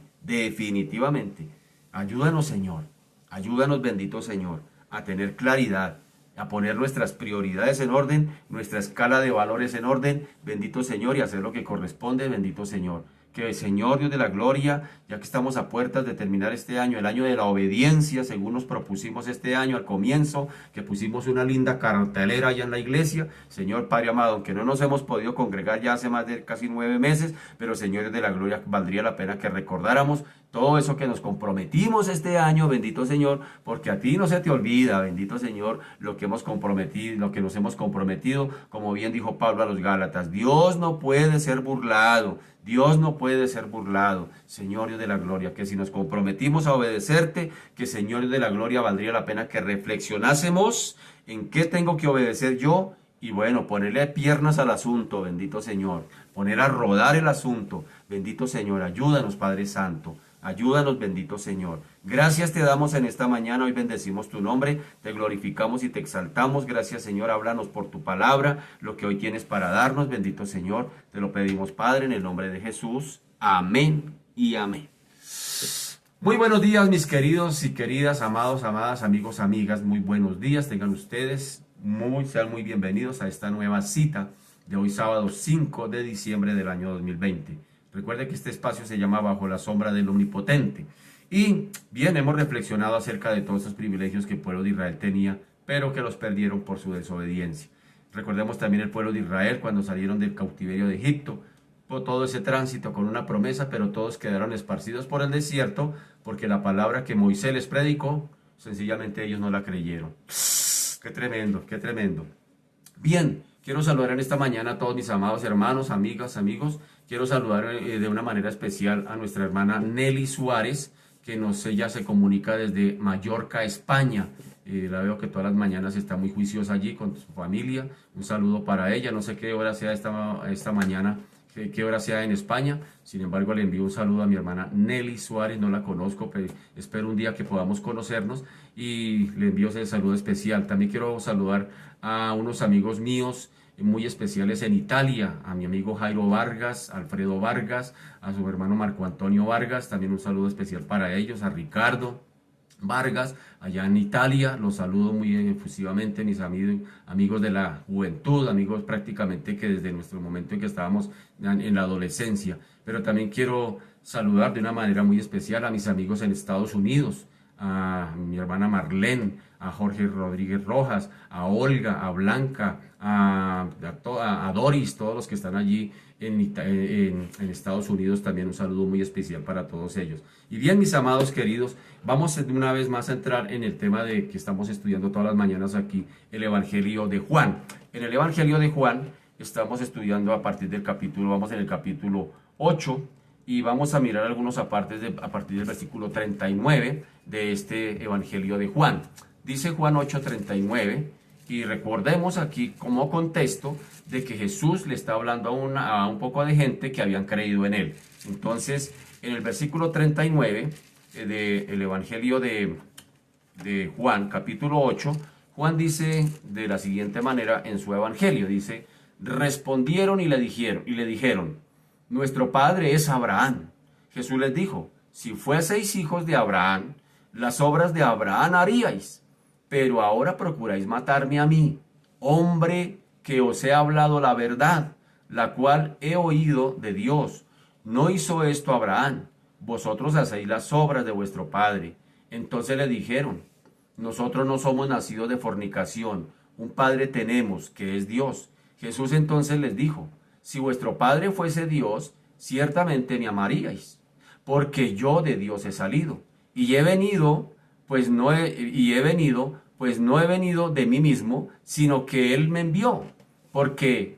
Ayúdanos, Señor. Ayúdanos, bendito Señor, a tener claridad, a poner nuestras prioridades en orden, nuestra escala de valores en orden, bendito Señor, y hacer lo que corresponde, bendito Señor. Que Señor Dios de la gloria, ya que estamos a puertas de terminar este año, el año de la obediencia, según nos propusimos este año al comienzo, que pusimos una linda cartelera allá en la iglesia, Señor Padre amado, aunque no nos hemos podido congregar ya hace más de casi 9 meses, pero Señor Dios de la gloria, valdría la pena que recordáramos todo eso que nos comprometimos este año, bendito Señor, porque a ti no se te olvida, bendito Señor, lo que hemos comprometido, lo que nos hemos comprometido, como bien dijo Pablo a los Gálatas. Dios no puede ser burlado, Dios no puede ser burlado, Señor Dios de la gloria, que si nos comprometimos a obedecerte, que Señor Dios de la gloria, valdría la pena que reflexionásemos en qué tengo que obedecer yo. Y bueno, ponerle piernas al asunto, bendito Señor, poner a rodar el asunto, bendito Señor, ayúdanos Padre Santo. Ayúdanos, bendito Señor. Gracias te damos en esta mañana. Hoy bendecimos tu nombre, te glorificamos y te exaltamos. Gracias, Señor. Háblanos por tu palabra, lo que hoy tienes para darnos, bendito Señor. Te lo pedimos, Padre, en el nombre de Jesús. Amén y amén. Muy buenos días, mis queridos y queridas, amados, amadas, amigos, amigas. Muy buenos días. Tengan ustedes, sean muy bienvenidos a esta nueva cita de hoy, sábado 5 de diciembre del año 2020. Recuerde que este espacio se llama Bajo la Sombra del Omnipotente. Y bien, hemos reflexionado acerca de todos esos privilegios que el pueblo de Israel tenía, pero que los perdieron por su desobediencia. Recordemos también el pueblo de Israel cuando salieron del cautiverio de Egipto, por todo ese tránsito con una promesa, pero todos quedaron esparcidos por el desierto, porque la palabra que Moisés les predicó, sencillamente ellos no la creyeron. ¡Qué tremendo, qué tremendo! Bien, quiero saludar en esta mañana a todos mis amados hermanos, amigas, amigos. Quiero saludar de una manera especial a nuestra hermana Nelly Suárez, que ella se comunica desde Mallorca, España. La veo que todas las mañanas está muy juiciosa allí con su familia. Un saludo para ella. No sé qué hora sea esta mañana, qué hora sea en España. Sin embargo, le envío un saludo a mi hermana Nelly Suárez. No la conozco, pero espero un día que podamos conocernos. Y le envío ese saludo especial. También quiero saludar a unos amigos míos muy especiales en Italia, a mi amigo Jairo Vargas, Alfredo Vargas, a su hermano Marco Antonio Vargas, también un saludo especial para ellos, a Ricardo Vargas, allá en Italia, los saludo muy efusivamente, mis amigos de la juventud, amigos prácticamente que desde nuestro momento en que estábamos en la adolescencia, pero también quiero saludar de una manera muy especial a mis amigos en Estados Unidos, a mi hermana Marlene, a Jorge Rodríguez Rojas, a Olga, a Blanca, a Doris, todos los que están allí en Estados Unidos, también un saludo muy especial para todos ellos. Y bien, mis amados queridos, vamos una vez más a entrar en el tema de que estamos estudiando todas las mañanas aquí, el Evangelio de Juan. En el Evangelio de Juan estamos estudiando a partir del capítulo, vamos en el capítulo 8, y vamos a mirar algunos a partir del versículo 39 de este Evangelio de Juan. Dice Juan 8:39, y recordemos aquí como contexto de que Jesús le está hablando a un poco de gente que habían creído en él. Entonces, en el versículo 39 del Evangelio de Juan, capítulo 8, Juan dice de la siguiente manera en su Evangelio, dice, respondieron y le dijeron, nuestro padre es Abraham. Jesús les dijo, si fueseis hijos de Abraham, las obras de Abraham haríais, pero ahora procuráis matarme a mí, hombre que os he hablado la verdad, la cual he oído de Dios. No hizo esto Abraham, vosotros hacéis las obras de vuestro padre. Entonces le dijeron, nosotros no somos nacidos de fornicación, un padre tenemos, que es Dios. Jesús entonces les dijo, si vuestro padre fuese Dios, ciertamente me amaríais, porque yo de Dios he salido, y he venido, pues no he venido de mí mismo, sino que Él me envió. ¿Por qué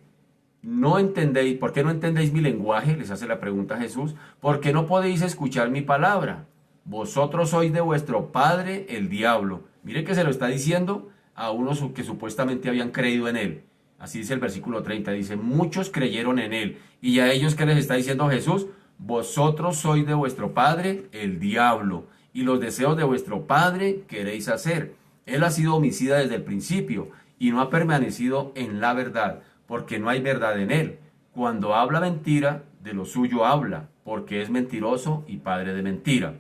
no entendéis mi lenguaje? Les hace la pregunta Jesús. ¿Por qué no podéis escuchar mi palabra? Vosotros sois de vuestro padre el diablo. Mire que se lo está diciendo a unos que supuestamente habían creído en Él. Así dice el versículo 30, dice, muchos creyeron en Él. Y a ellos, ¿qué les está diciendo Jesús? Vosotros sois de vuestro padre el diablo, y los deseos de vuestro padre queréis hacer. Él ha sido homicida desde el principio, y no ha permanecido en la verdad, porque no hay verdad en él. Cuando habla mentira, de lo suyo habla, porque es mentiroso y padre de mentira.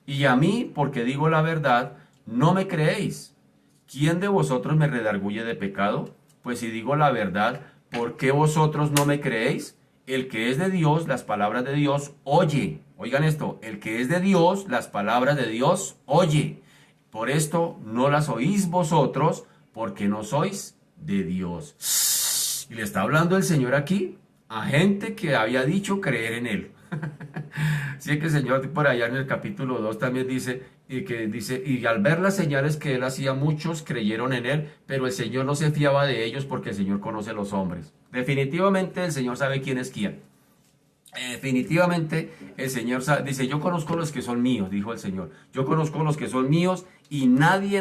Y a mí, porque digo la verdad, no me creéis. ¿quién de vosotros me redarguye de pecado? Pues si digo la verdad, ¿por qué vosotros no me creéis? El que es de Dios, las palabras de Dios, oye. Oigan esto, el que es de Dios, las palabras de Dios, oye. Por esto no las oís vosotros, porque no sois de Dios. Y le está hablando el Señor aquí a gente que había dicho creer en Él. Sí, que el Señor por allá en el capítulo 2 también dice, y al ver las señales que Él hacía, muchos creyeron en Él, pero el Señor no se fiaba de ellos porque el Señor conoce los hombres. Definitivamente el Señor sabe quién es quién. Definitivamente el Señor dice, yo conozco los que son míos, dijo el Señor. Yo conozco los que son míos y nadie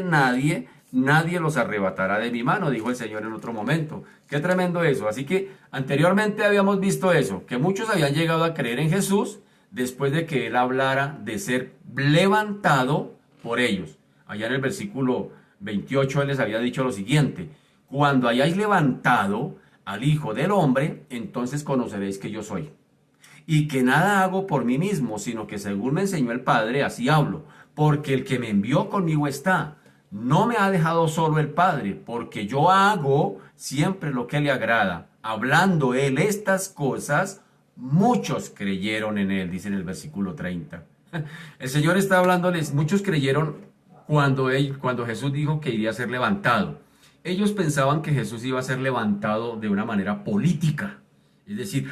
los arrebatará de mi mano, dijo el Señor en otro momento. Qué tremendo eso. Así que anteriormente habíamos visto eso, que muchos habían llegado a creer en Jesús después de que Él hablara de ser levantado por ellos. Allá en el versículo 28 Él les había dicho lo siguiente: cuando hayáis levantado al Hijo del Hombre, entonces conoceréis que yo soy. Y que nada hago por mí mismo, sino que según me enseñó el Padre, así hablo. Porque el que me envió conmigo está. No me ha dejado solo el Padre, porque yo hago siempre lo que le agrada. Hablando Él estas cosas, muchos creyeron en Él, dice en el versículo 30. El Señor está hablándoles, muchos creyeron cuando Jesús dijo que iría a ser levantado. Ellos pensaban que Jesús iba a ser levantado de una manera política. Es decir,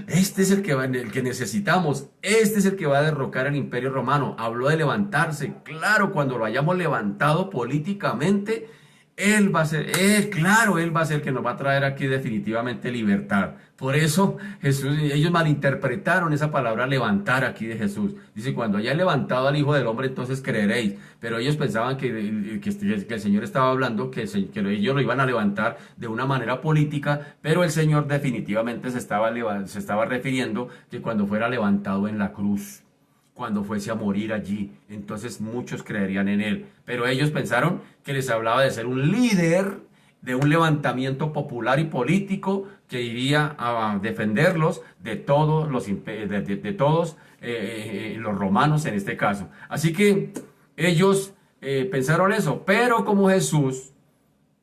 este es el que necesitamos, este es el que va a derrocar el imperio romano. Habló de levantarse. Claro, cuando lo hayamos levantado políticamente, Él va a ser el que nos va a traer aquí definitivamente libertad. Por eso ellos malinterpretaron esa palabra levantar aquí de Jesús. Dice, cuando haya levantado al Hijo del Hombre, entonces creeréis. Pero ellos pensaban que el Señor estaba hablando, que ellos lo iban a levantar de una manera política, pero el Señor definitivamente se estaba refiriendo que cuando fuera levantado en la cruz, cuando fuese a morir allí, entonces muchos creerían en Él. Pero ellos pensaron que les hablaba de ser un líder de un levantamiento popular y político que iría a defenderlos de todos los romanos en este caso. Así que ellos pensaron eso, pero como Jesús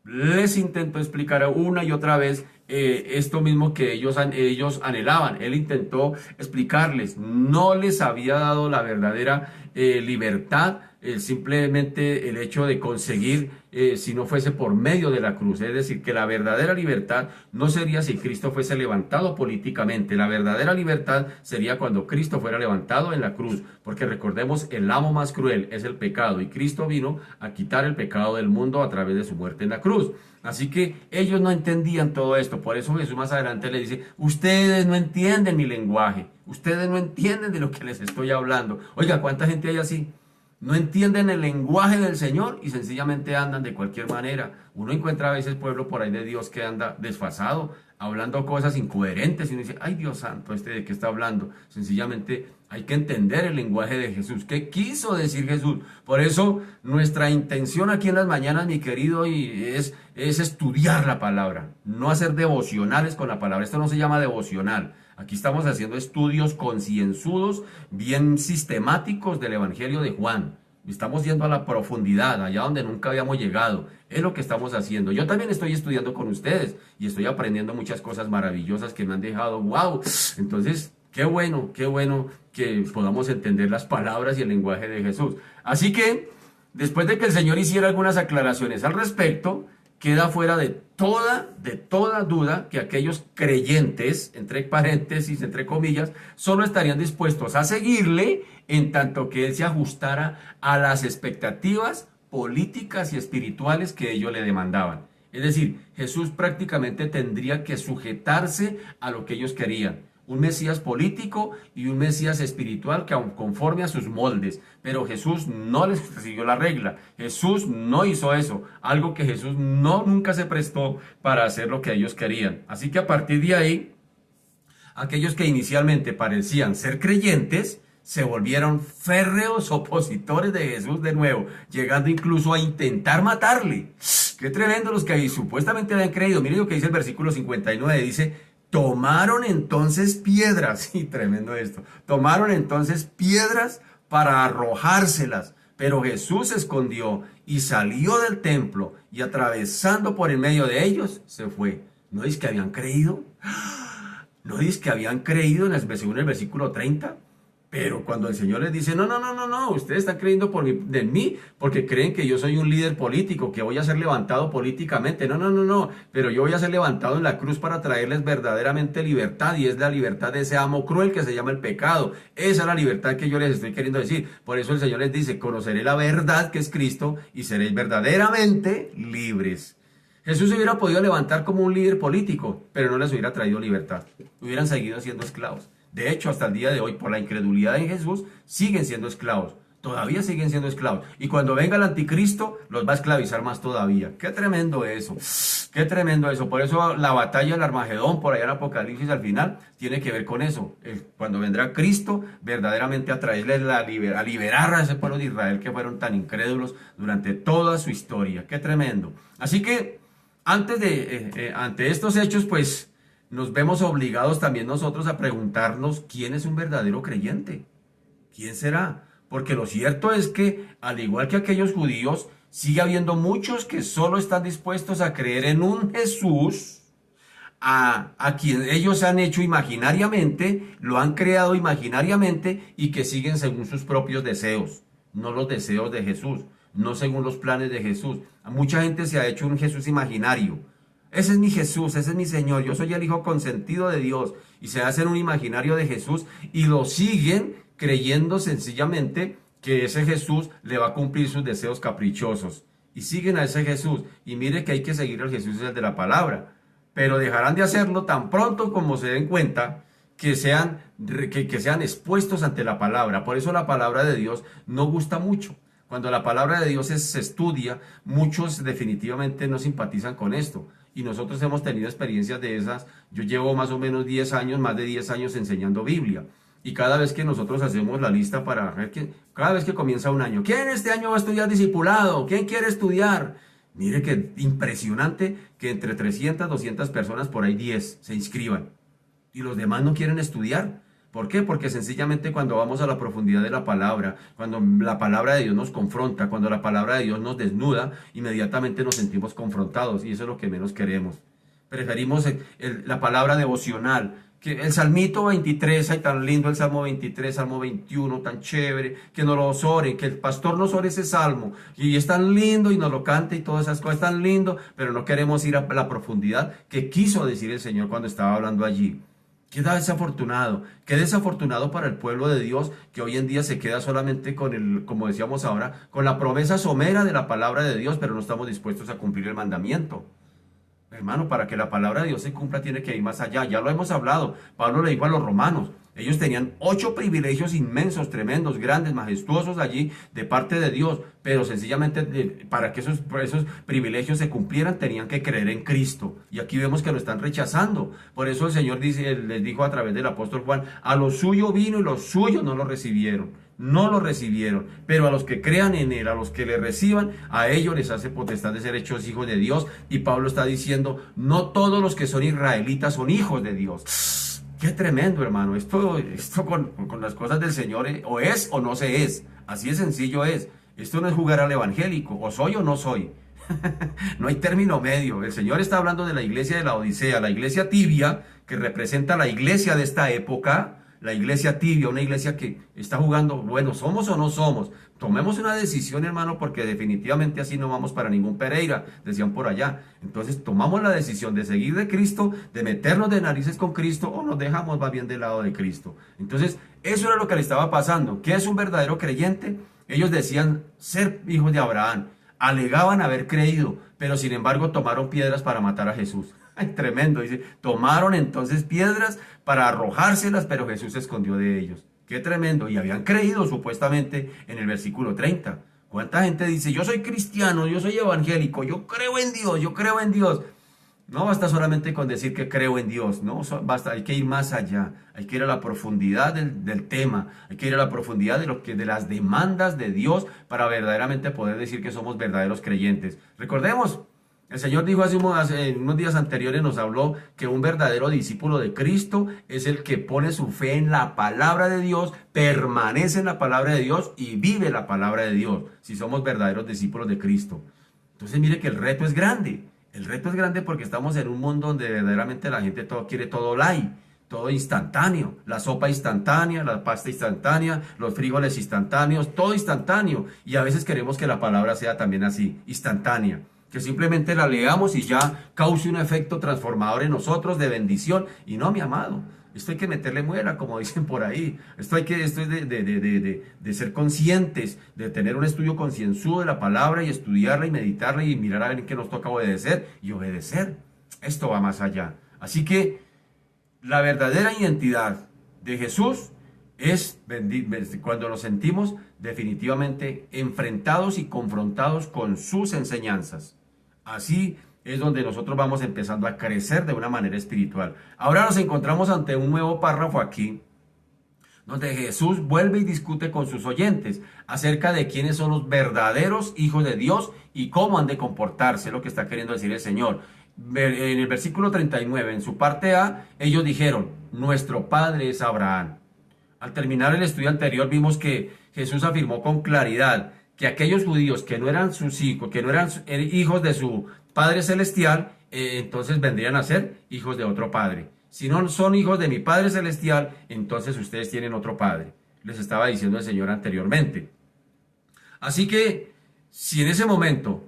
les intentó explicar una y otra vez esto mismo que ellos anhelaban. Él intentó explicarles, no les había dado la verdadera libertad, simplemente el hecho de conseguir, si no fuese por medio de la cruz. Es decir, que la verdadera libertad no sería si Cristo fuese levantado políticamente. La verdadera libertad sería cuando Cristo fuera levantado en la cruz. Porque recordemos, el amo más cruel es el pecado, y Cristo vino a quitar el pecado del mundo a través de su muerte en la cruz. Así que ellos no entendían todo esto. Por eso Jesús más adelante les dice, ustedes no entienden mi lenguaje, ustedes no entienden de lo que les estoy hablando. Oiga, ¿cuánta gente hay así? No entienden el lenguaje del Señor y sencillamente andan de cualquier manera. Uno encuentra a veces pueblo por ahí de Dios que anda desfasado, hablando cosas incoherentes, y uno dice, ay Dios santo, ¿de qué está hablando? Sencillamente hay que entender el lenguaje de Jesús. ¿Qué quiso decir Jesús? Por eso nuestra intención aquí en las mañanas, mi querido, es estudiar la palabra, no hacer devocionales con la palabra. Esto no se llama devocional. Aquí estamos haciendo estudios concienzudos, bien sistemáticos del Evangelio de Juan. Estamos yendo a la profundidad, allá donde nunca habíamos llegado. Es lo que estamos haciendo. Yo también estoy estudiando con ustedes y estoy aprendiendo muchas cosas maravillosas que me han dejado. ¡Wow! Entonces, qué bueno que podamos entender las palabras y el lenguaje de Jesús. Así que, después de que el Señor hiciera algunas aclaraciones al respecto, queda fuera de toda duda que aquellos creyentes, entre paréntesis, entre comillas, solo estarían dispuestos a seguirle en tanto que Él se ajustara a las expectativas políticas y espirituales que ellos le demandaban. Es decir, Jesús prácticamente tendría que sujetarse a lo que ellos querían. Un Mesías político y un Mesías espiritual que conforme a sus moldes. Pero Jesús no les siguió la regla. Jesús no hizo eso. Algo que Jesús nunca se prestó para hacer lo que ellos querían. Así que a partir de ahí, aquellos que inicialmente parecían ser creyentes, se volvieron férreos opositores de Jesús de nuevo, llegando incluso a intentar matarle. Qué tremendo los que supuestamente habían creído. Miren lo que dice el versículo 59, dice... Tomaron entonces piedras, y tremendo esto, tomaron entonces piedras para arrojárselas, Pero Jesús se escondió y salió del templo y atravesando por en medio de ellos, se fue. ¿No dice que habían creído? ¿No dice que habían creído según el versículo 30? Pero cuando el Señor les dice, no, ustedes están creyendo de mí porque creen que yo soy un líder político, que voy a ser levantado políticamente. No, pero yo voy a ser levantado en la cruz para traerles verdaderamente libertad, y es la libertad de ese amo cruel que se llama el pecado. Esa es la libertad que yo les estoy queriendo decir. Por eso el Señor les dice, conoceré la verdad que es Cristo y seréis verdaderamente libres. Jesús se hubiera podido levantar como un líder político, pero no les hubiera traído libertad. Hubieran seguido siendo esclavos. De hecho, hasta el día de hoy, por la incredulidad en Jesús, siguen siendo esclavos. Todavía siguen siendo esclavos. Y cuando venga el anticristo, los va a esclavizar más todavía. Qué tremendo eso. Qué tremendo eso. Por eso la batalla del Armagedón, por allá en Apocalipsis al final, tiene que ver con eso. Cuando vendrá Cristo, verdaderamente a traerles a liberar a ese pueblo de Israel que fueron tan incrédulos durante toda su historia. Qué tremendo. Así que, ante estos hechos, pues, nos vemos obligados también nosotros a preguntarnos quién es un verdadero creyente. ¿Quién será? Porque lo cierto es que, al igual que aquellos judíos, sigue habiendo muchos que solo están dispuestos a creer en un Jesús a quien ellos han hecho imaginariamente, lo han creado imaginariamente y que siguen según sus propios deseos, no los deseos de Jesús, no según los planes de Jesús. Mucha gente se ha hecho un Jesús imaginario. Ese es mi Jesús, ese es mi Señor, yo soy el Hijo consentido de Dios. Y se hacen un imaginario de Jesús y lo siguen creyendo sencillamente que ese Jesús le va a cumplir sus deseos caprichosos. Y siguen a ese Jesús. Y mire que hay que seguir al Jesús el de la palabra. Pero dejarán de hacerlo tan pronto como se den cuenta que sean expuestos ante la palabra. Por eso la palabra de Dios no gusta mucho. Cuando la palabra de Dios se estudia, muchos definitivamente no simpatizan con esto. Y nosotros hemos tenido experiencias de esas. Yo llevo más o menos 10 años, más de 10 años enseñando Biblia. Y cada vez que nosotros hacemos la lista para ver cada vez que comienza un año, ¿quién este año va a estudiar discipulado? ¿Quién quiere estudiar? Mire que impresionante que entre 300, 200 personas, por ahí 10 se inscriban. Y los demás no quieren estudiar. ¿Por qué? Porque sencillamente cuando vamos a la profundidad de la palabra, cuando la palabra de Dios nos confronta, cuando la palabra de Dios nos desnuda, inmediatamente nos sentimos confrontados y eso es lo que menos queremos. Preferimos la palabra devocional, que el Salmito 23, ay tan lindo el Salmo 23, Salmo 21, tan chévere, que nos lo oren, que el pastor nos ore ese Salmo, y es tan lindo y nos lo cante y todas esas cosas tan lindo, pero no queremos ir a la profundidad que quiso decir el Señor cuando estaba hablando allí. Qué desafortunado para el pueblo de Dios que hoy en día se queda solamente como decíamos ahora, con la promesa somera de la palabra de Dios, pero no estamos dispuestos a cumplir el mandamiento. Hermano, para que la palabra de Dios se cumpla tiene que ir más allá. Ya lo hemos hablado. Pablo le dijo a los romanos, ellos tenían 8 privilegios inmensos, tremendos, grandes, majestuosos allí de parte de Dios, pero sencillamente para que esos privilegios se cumplieran tenían que creer en Cristo. Y aquí vemos que lo están rechazando. Por eso el Señor les dijo a través del apóstol Juan, a lo suyo vino y los suyos no lo recibieron. No lo recibieron, pero a los que crean en Él, a los que le reciban, a ellos les hace potestad de ser hechos hijos de Dios. Y Pablo está diciendo, no todos los que son israelitas son hijos de Dios. Qué tremendo, hermano. Esto con las cosas del Señor, o es o no se es. Así de sencillo es. Esto no es jugar al evangélico, o soy o no soy. No hay término medio. El Señor está hablando de la iglesia de la Odisea, la iglesia tibia, que representa la iglesia de esta época. La iglesia tibia, una iglesia que está jugando, bueno, ¿somos o no somos? Tomemos una decisión, hermano, porque definitivamente así no vamos para ningún Pereira, decían por allá. Entonces tomamos la decisión de seguir de Cristo, de meternos de narices con Cristo, o nos dejamos más bien del lado de Cristo. Entonces, eso era lo que le estaba pasando. ¿Qué es un verdadero creyente? Ellos decían ser hijos de Abraham, alegaban haber creído, pero sin embargo tomaron piedras para matar a Jesús. Ay, tremendo, dice, tomaron entonces piedras para arrojárselas, pero Jesús se escondió de ellos. Qué tremendo, y habían creído supuestamente en el versículo 30. ¿Cuánta gente dice, yo soy cristiano, yo soy evangélico, yo creo en Dios, yo creo en Dios? No basta solamente con decir que creo en Dios, no basta, hay que ir más allá, hay que ir a la profundidad del tema, hay que ir a la profundidad de las demandas de Dios para verdaderamente poder decir que somos verdaderos creyentes. Recordemos El Señor dijo en unos días anteriores, nos habló que un verdadero discípulo de Cristo es el que pone su fe en la palabra de Dios, permanece en la palabra de Dios y vive la palabra de Dios, si somos verdaderos discípulos de Cristo. Entonces mire que el reto es grande. El reto es grande porque estamos en un mundo donde verdaderamente la gente quiere todo light, todo instantáneo. La sopa instantánea, la pasta instantánea, los frijoles instantáneos, todo instantáneo. Y a veces queremos que la palabra sea también así, instantánea. Que simplemente la leamos y ya cause un efecto transformador en nosotros de bendición. Y no, mi amado, esto hay que meterle muela, como dicen por ahí. Esto es de ser conscientes, de tener un estudio concienzudo de la palabra y estudiarla y meditarla y mirar a ver en qué nos toca obedecer y obedecer. Esto va más allá. Así que la verdadera identidad de Jesús es cuando nos sentimos definitivamente enfrentados y confrontados con sus enseñanzas. Así es donde nosotros vamos empezando a crecer de una manera espiritual. Ahora nos encontramos ante un nuevo párrafo aquí, donde Jesús vuelve y discute con sus oyentes acerca de quiénes son los verdaderos hijos de Dios y cómo han de comportarse, lo que está queriendo decir el Señor. En el versículo 39, en su parte A, ellos dijeron, nuestro padre es Abraham. Al terminar el estudio anterior vimos que Jesús afirmó con claridad que aquellos judíos que no eran sus hijos, que no eran hijos de su Padre Celestial, entonces vendrían a ser hijos de otro Padre. Si no son hijos de mi Padre Celestial, entonces ustedes tienen otro Padre. Les estaba diciendo el Señor anteriormente. Así que, si en ese momento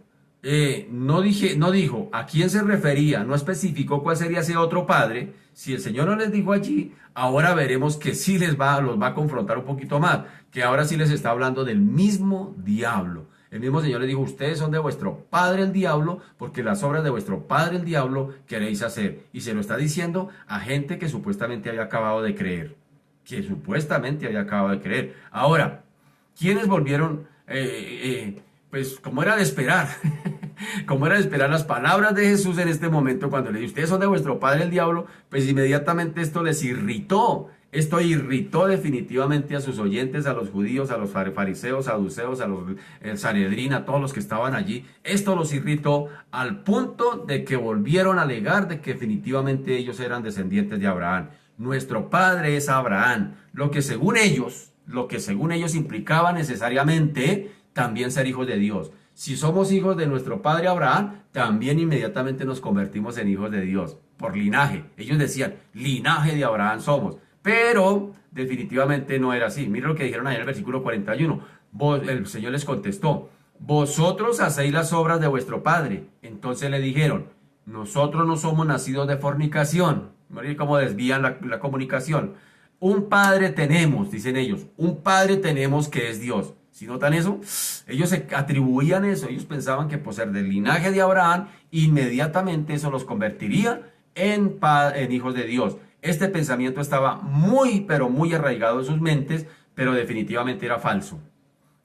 no dijo a quién se refería, no especificó cuál sería ese otro padre, si el Señor no les dijo allí, ahora veremos que sí los va a confrontar un poquito más, que ahora sí les está hablando del mismo diablo. El mismo Señor les dijo, ustedes son de vuestro padre el diablo, porque las obras de vuestro padre el diablo queréis hacer. Y se lo está diciendo a gente que supuestamente había acabado de creer. Ahora, ¿quiénes volvieron? Pues como era de esperar, como era de esperar las palabras de Jesús en este momento cuando le dijo, ustedes son de vuestro padre el diablo, pues inmediatamente esto les irritó. Esto irritó definitivamente a sus oyentes, a los judíos, a los fariseos, saduceos, a los Sanedrín, a todos los que estaban allí. Esto los irritó al punto de que volvieron a alegar de que definitivamente ellos eran descendientes de Abraham. Nuestro padre es Abraham, lo que según ellos implicaba necesariamente también ser hijos de Dios. Si somos hijos de nuestro padre Abraham, también inmediatamente nos convertimos en hijos de Dios, por linaje. Ellos decían, linaje de Abraham somos. Pero definitivamente no era así. Miren lo que dijeron ahí en el versículo 41. El Señor les contestó, vosotros hacéis las obras de vuestro padre. Entonces le dijeron, nosotros no somos nacidos de fornicación. Miren cómo desvían la comunicación. Un padre tenemos, dicen ellos, un padre tenemos que es Dios. Si notan eso, ellos se atribuían eso, ellos pensaban que por ser del linaje de Abraham, inmediatamente eso los convertiría en hijos de Dios. Este pensamiento estaba muy, pero muy arraigado en sus mentes, pero definitivamente era falso.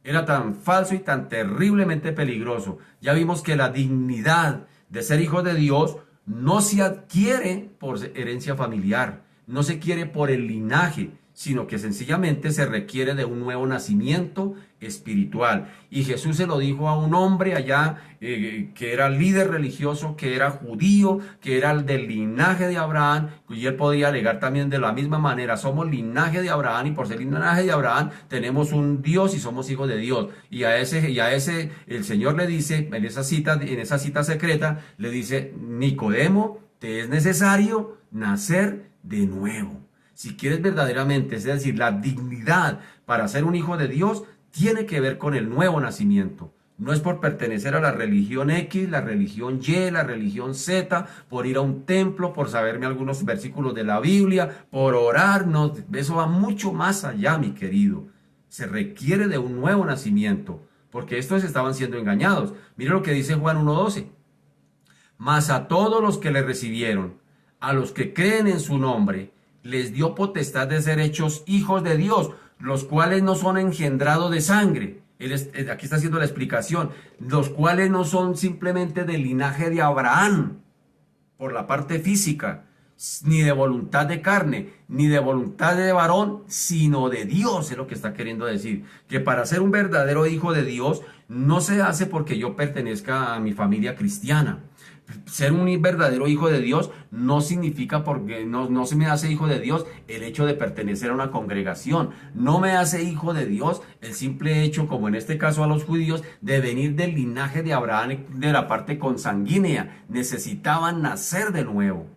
Era tan falso y tan terriblemente peligroso. Ya vimos que la dignidad de ser hijos de Dios no se adquiere por herencia familiar, no se quiere por el linaje, sino que sencillamente se requiere de un nuevo nacimiento espiritual. Y Jesús se lo dijo a un hombre allá que era líder religioso, que era judío, que era del linaje de Abraham, y él podía alegar también de la misma manera, somos linaje de Abraham y por ser linaje de Abraham tenemos un Dios y somos hijos de Dios. Y a ese el Señor le dice, en esa cita secreta, le dice, Nicodemo, te es necesario nacer de nuevo. Si quieres verdaderamente, es decir, la dignidad para ser un hijo de Dios, tiene que ver con el nuevo nacimiento. No es por pertenecer a la religión X, la religión Y, la religión Z, por ir a un templo, por saberme algunos versículos de la Biblia, por orar. No, eso va mucho más allá, mi querido. Se requiere de un nuevo nacimiento, porque estos estaban siendo engañados. Mire lo que dice Juan 1:12. Mas a todos los que le recibieron, a los que creen en su nombre, les dio potestad de ser hechos hijos de Dios, los cuales no son engendrados de sangre. Aquí está haciendo la explicación. Los cuales no son simplemente del linaje de Abraham, por la parte física, ni de voluntad de carne, ni de voluntad de varón, sino de Dios, es lo que está queriendo decir. Que para ser un verdadero hijo de Dios, no se hace porque yo pertenezca a mi familia cristiana. Ser un verdadero hijo de Dios no significa, porque no se me hace hijo de Dios el hecho de pertenecer a una congregación. No me hace hijo de Dios el simple hecho, como en este caso a los judíos, de venir del linaje de Abraham, de la parte consanguínea. Necesitaban nacer de nuevo.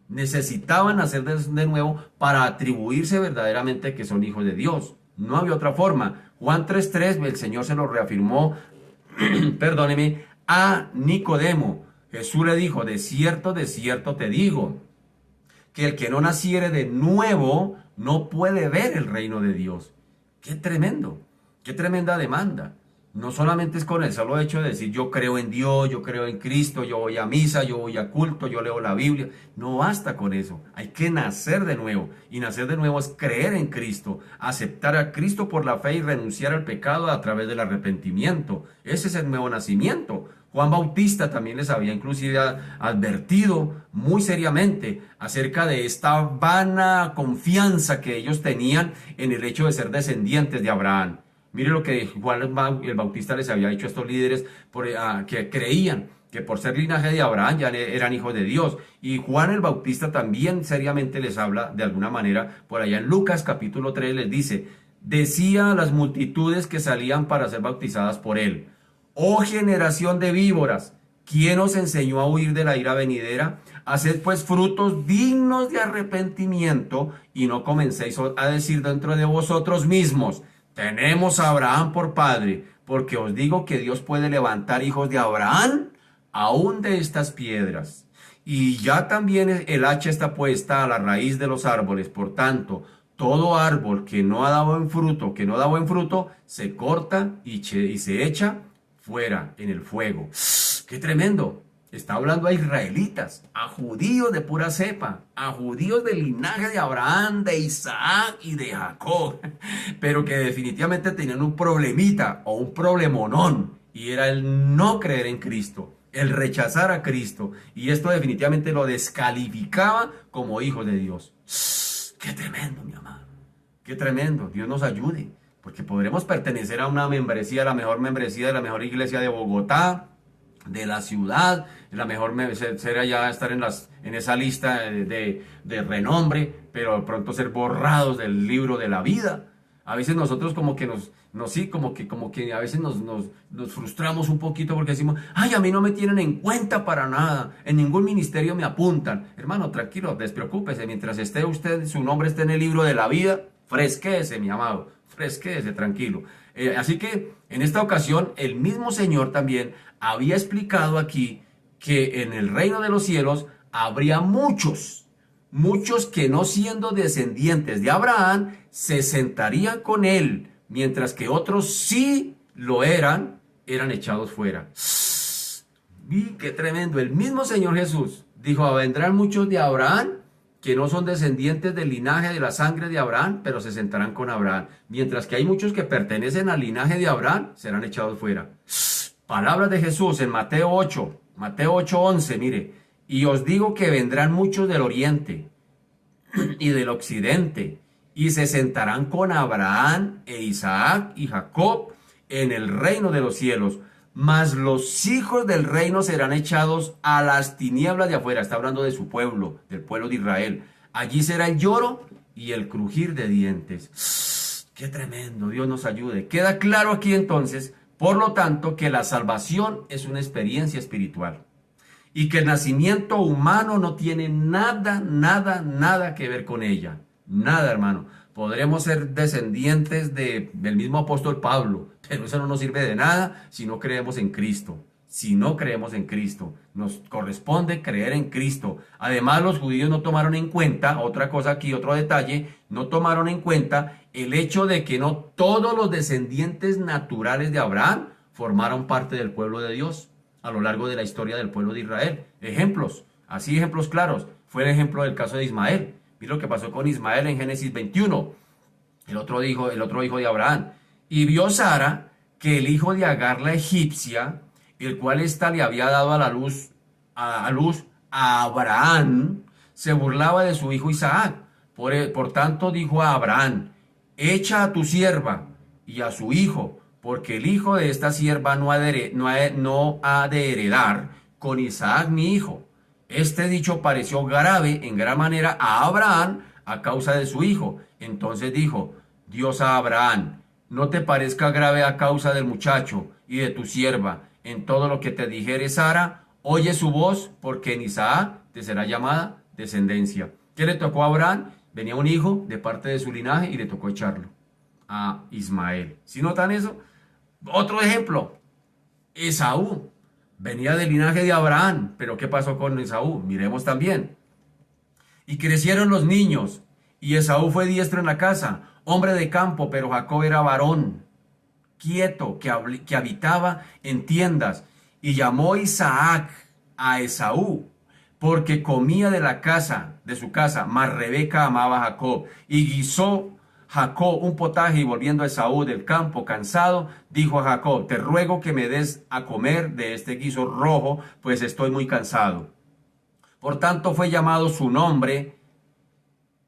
Necesitaban nacer de nuevo para atribuirse verdaderamente que son hijos de Dios. No había otra forma. Juan 3:3, el Señor se lo reafirmó, perdóneme, a Nicodemo. Jesús le dijo, de cierto te digo, que el que no naciere de nuevo no puede ver el reino de Dios. Qué tremendo, qué tremenda demanda. No solamente es con el solo hecho de decir yo creo en Dios, yo creo en Cristo, yo voy a misa, yo voy a culto, yo leo la Biblia. No basta con eso. Hay que nacer de nuevo. Y nacer de nuevo es creer en Cristo, aceptar a Cristo por la fe y renunciar al pecado a través del arrepentimiento. Ese es el nuevo nacimiento. Juan Bautista también les había inclusive advertido muy seriamente acerca de esta vana confianza que ellos tenían en el hecho de ser descendientes de Abraham. Mire lo que Juan el Bautista les había dicho a estos líderes que creían que por ser linaje de Abraham ya eran hijos de Dios. Y Juan el Bautista también seriamente les habla de alguna manera, por allá en Lucas capítulo 3 les dice, decía a las multitudes que salían para ser bautizadas por él, oh generación de víboras, ¿quién os enseñó a huir de la ira venidera? Haced pues frutos dignos de arrepentimiento y no comencéis a decir dentro de vosotros mismos, tenemos a Abraham por padre, porque os digo que Dios puede levantar hijos de Abraham aún de estas piedras. Y ya también el hacha está puesta a la raíz de los árboles, por tanto, todo árbol que no da buen fruto, se corta y se echa fuera en el fuego. ¡Qué tremendo! Está hablando a israelitas, a judíos de pura cepa, a judíos del linaje de Abraham, de Isaac y de Jacob, pero que definitivamente tenían un problemita o un problemonón, y era el no creer en Cristo, el rechazar a Cristo, y esto definitivamente lo descalificaba como hijo de Dios. ¡Qué tremendo, mi amado! ¡Qué tremendo! Dios nos ayude, porque podremos pertenecer a una membresía, la mejor membresía de la mejor iglesia de Bogotá, de la ciudad, la mejor será ya estar en esa lista de renombre, pero de pronto ser borrados del libro de la vida. A veces nosotros como que como que a veces nos frustramos un poquito porque decimos, ay, a mí no me tienen en cuenta para nada, en ningún ministerio me apuntan. Hermano, tranquilo, despreocúpese, mientras esté usted, su nombre esté en el libro de la vida, fresquéese, mi amado, fresquéese, tranquilo. Así que en esta ocasión el mismo Señor también había explicado aquí que en el reino de los cielos habría muchos que no siendo descendientes de Abraham se sentarían con él, mientras que otros sí lo eran echados fuera. ¡Y qué tremendo! El mismo Señor Jesús dijo, vendrán muchos de Abraham que no son descendientes del linaje de la sangre de Abraham, pero se sentarán con Abraham. Mientras que hay muchos que pertenecen al linaje de Abraham, serán echados fuera. Palabras de Jesús en Mateo 8:11, mire. Y os digo que vendrán muchos del oriente y del occidente, y se sentarán con Abraham e Isaac y Jacob en el reino de los cielos. Mas los hijos del reino serán echados a las tinieblas de afuera. Está hablando de su pueblo, del pueblo de Israel. Allí será el lloro y el crujir de dientes. ¡Qué tremendo! Dios nos ayude. Queda claro aquí entonces, por lo tanto, que la salvación es una experiencia espiritual. Y que el nacimiento humano no tiene nada que ver con ella. Nada, hermano. Podremos ser descendientes del mismo apóstol Pablo, pero eso no nos sirve de nada si no creemos en Cristo. Si no creemos en Cristo, nos corresponde creer en Cristo. Además, los judíos no tomaron en cuenta, otra cosa aquí, otro detalle, no tomaron en cuenta el hecho de que no todos los descendientes naturales de Abraham formaron parte del pueblo de Dios a lo largo de la historia del pueblo de Israel. Ejemplos claros. Fue el ejemplo del caso de Ismael. Mira lo que pasó con Ismael en Génesis 21, el otro hijo de Abraham. Y vio Sara que el hijo de Agar la egipcia, el cual ésta le había dado a luz a Abraham, se burlaba de su hijo Isaac. Por tanto dijo a Abraham, echa a tu sierva y a su hijo, porque el hijo de esta sierva no ha de heredar con Isaac mi hijo. Este dicho pareció grave en gran manera a Abraham a causa de su hijo. Entonces dijo Dios a Abraham: no te parezca grave a causa del muchacho y de tu sierva. En todo lo que te dijere Sara, oye su voz, porque en Isaac te será llamada descendencia. ¿Qué le tocó a Abraham? Venía un hijo de parte de su linaje y le tocó echarlo a Ismael. ¿Sí notan eso? Otro ejemplo, Esaú. Venía del linaje de Abraham, pero ¿qué pasó con Esaú? Miremos también. Y crecieron los niños, y Esaú fue diestro en la casa, hombre de campo, pero Jacob era varón, quieto, que habitaba en tiendas. Y llamó Isaac a Esaú, porque comía de la casa, de su casa, mas Rebeca amaba a Jacob. Y guisó Jacob un potaje, y volviendo a Esaú del campo cansado, dijo a Jacob: te ruego que me des a comer de este guiso rojo, pues estoy muy cansado. Por tanto fue llamado su nombre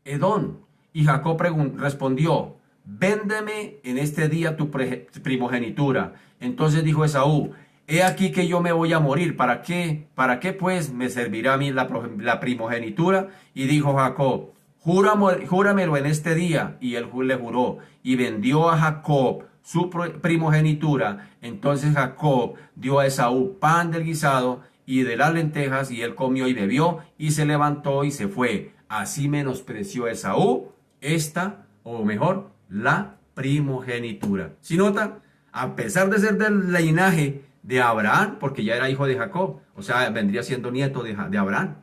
Edom. Y Jacob respondió: véndeme en este día tu primogenitura. Entonces dijo Esaú: he aquí que yo me voy a morir. ¿Para qué? ¿Para qué pues me servirá a mí la primogenitura? Y dijo Jacob: júramelo en este día. Y él le juró, y vendió a Jacob su primogenitura. Entonces Jacob dio a Esaú pan del guisado y de las lentejas, y él comió y bebió, y se levantó y se fue. Así menospreció Esaú esta, o mejor, la primogenitura. ¿Sí notan? A pesar de ser del linaje de Abraham, porque ya era hijo de Jacob, o sea, vendría siendo nieto de Abraham.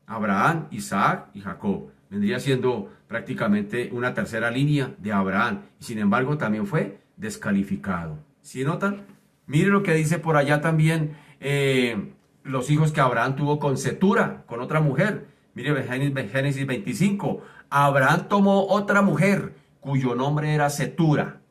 Abraham, Isaac y Jacob. Vendría siendo prácticamente una tercera línea de Abraham. Y sin embargo, también fue descalificado. ¿Sí notan? Mire lo que dice por allá también los hijos que Abraham tuvo con Cetura, con otra mujer. Mire Génesis 25. Abraham tomó otra mujer, cuyo nombre era Cetura,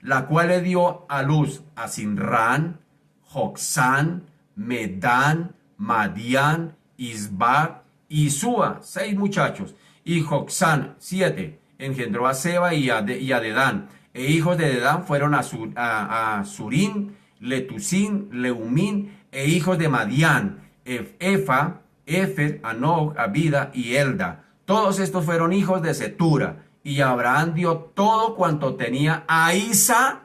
la cual le dio a luz a Sinrán, Joxán, Medán, Madián, Isbac y Súa, 6 muchachos. Y Joxán, 7, engendró a Seba y a Dedán. E hijos de Dedán fueron a Surín, Letusín, Leumín, e hijos de Madián, Efa, Efer, Anog, Abida y Elda. Todos estos fueron hijos de Cetura. Y Abraham dio todo cuanto tenía a Isaac.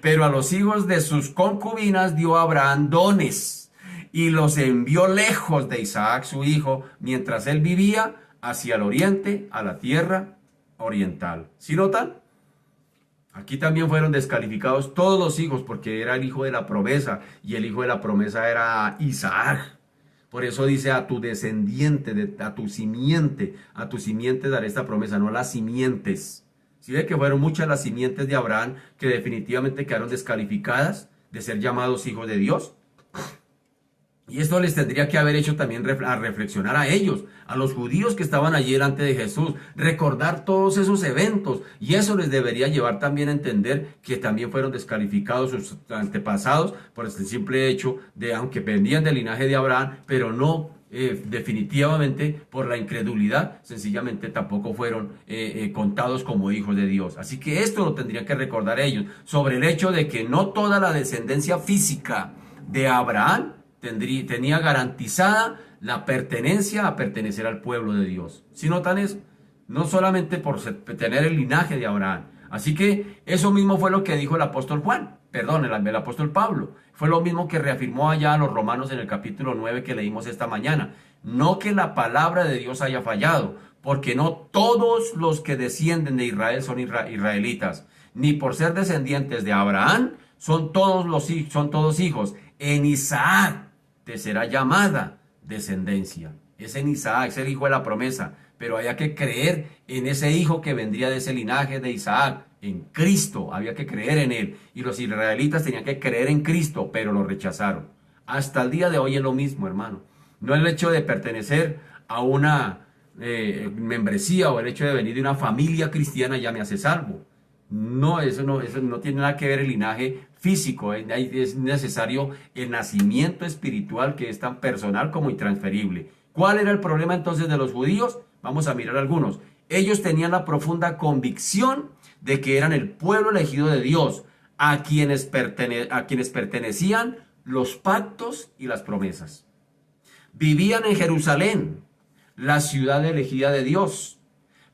Pero a los hijos de sus concubinas dio Abraham dones, y los envió lejos de Isaac su hijo, mientras él vivía hacia el oriente, a la tierra oriental. ¿Sí notan? Aquí también fueron descalificados todos los hijos, porque era el hijo de la promesa, y el hijo de la promesa era Isaac. Por eso dice: a tu descendiente, a tu simiente daré esta promesa, no las simientes. ¿Sí ve que fueron muchas las simientes de Abraham que definitivamente quedaron descalificadas de ser llamados hijos de Dios? Y esto les tendría que haber hecho también a reflexionar a ellos, a los judíos que estaban allí delante de Jesús, recordar todos esos eventos. Y eso les debería llevar también a entender que también fueron descalificados sus antepasados por el simple hecho de, aunque vendían del linaje de Abraham, pero no definitivamente por la incredulidad, sencillamente tampoco fueron contados como hijos de Dios. Así que esto lo tendrían que recordar ellos, sobre el hecho de que no toda la descendencia física de Abraham tenía garantizada la pertenencia a pertenecer al pueblo de Dios. ¿Sí notan eso? No solamente por tener el linaje de Abraham. Así que eso mismo fue lo que dijo el apóstol el apóstol Pablo. Fue lo mismo que reafirmó allá a los romanos en el capítulo 9 que leímos esta mañana. No que la palabra de Dios haya fallado, porque no todos los que descienden de Israel son israelitas, ni por ser descendientes de Abraham son todos hijos. En Isaac te será llamada descendencia. Es en Isaac, es el hijo de la promesa. Pero había que creer en ese hijo que vendría de ese linaje de Isaac, en Cristo. Había que creer en él. Y los israelitas tenían que creer en Cristo, pero lo rechazaron. Hasta el día de hoy es lo mismo, hermano. No el hecho de pertenecer a una membresía o el hecho de venir de una familia cristiana ya me hace salvo. No, eso no tiene nada que ver el linaje físico. Es necesario el nacimiento espiritual, que es tan personal como intransferible. ¿Cuál era el problema entonces de los judíos? Vamos a mirar algunos. Ellos tenían la profunda convicción de que eran el pueblo elegido de Dios, a quienes pertenecían los pactos y las promesas. Vivían en Jerusalén, la ciudad elegida de Dios,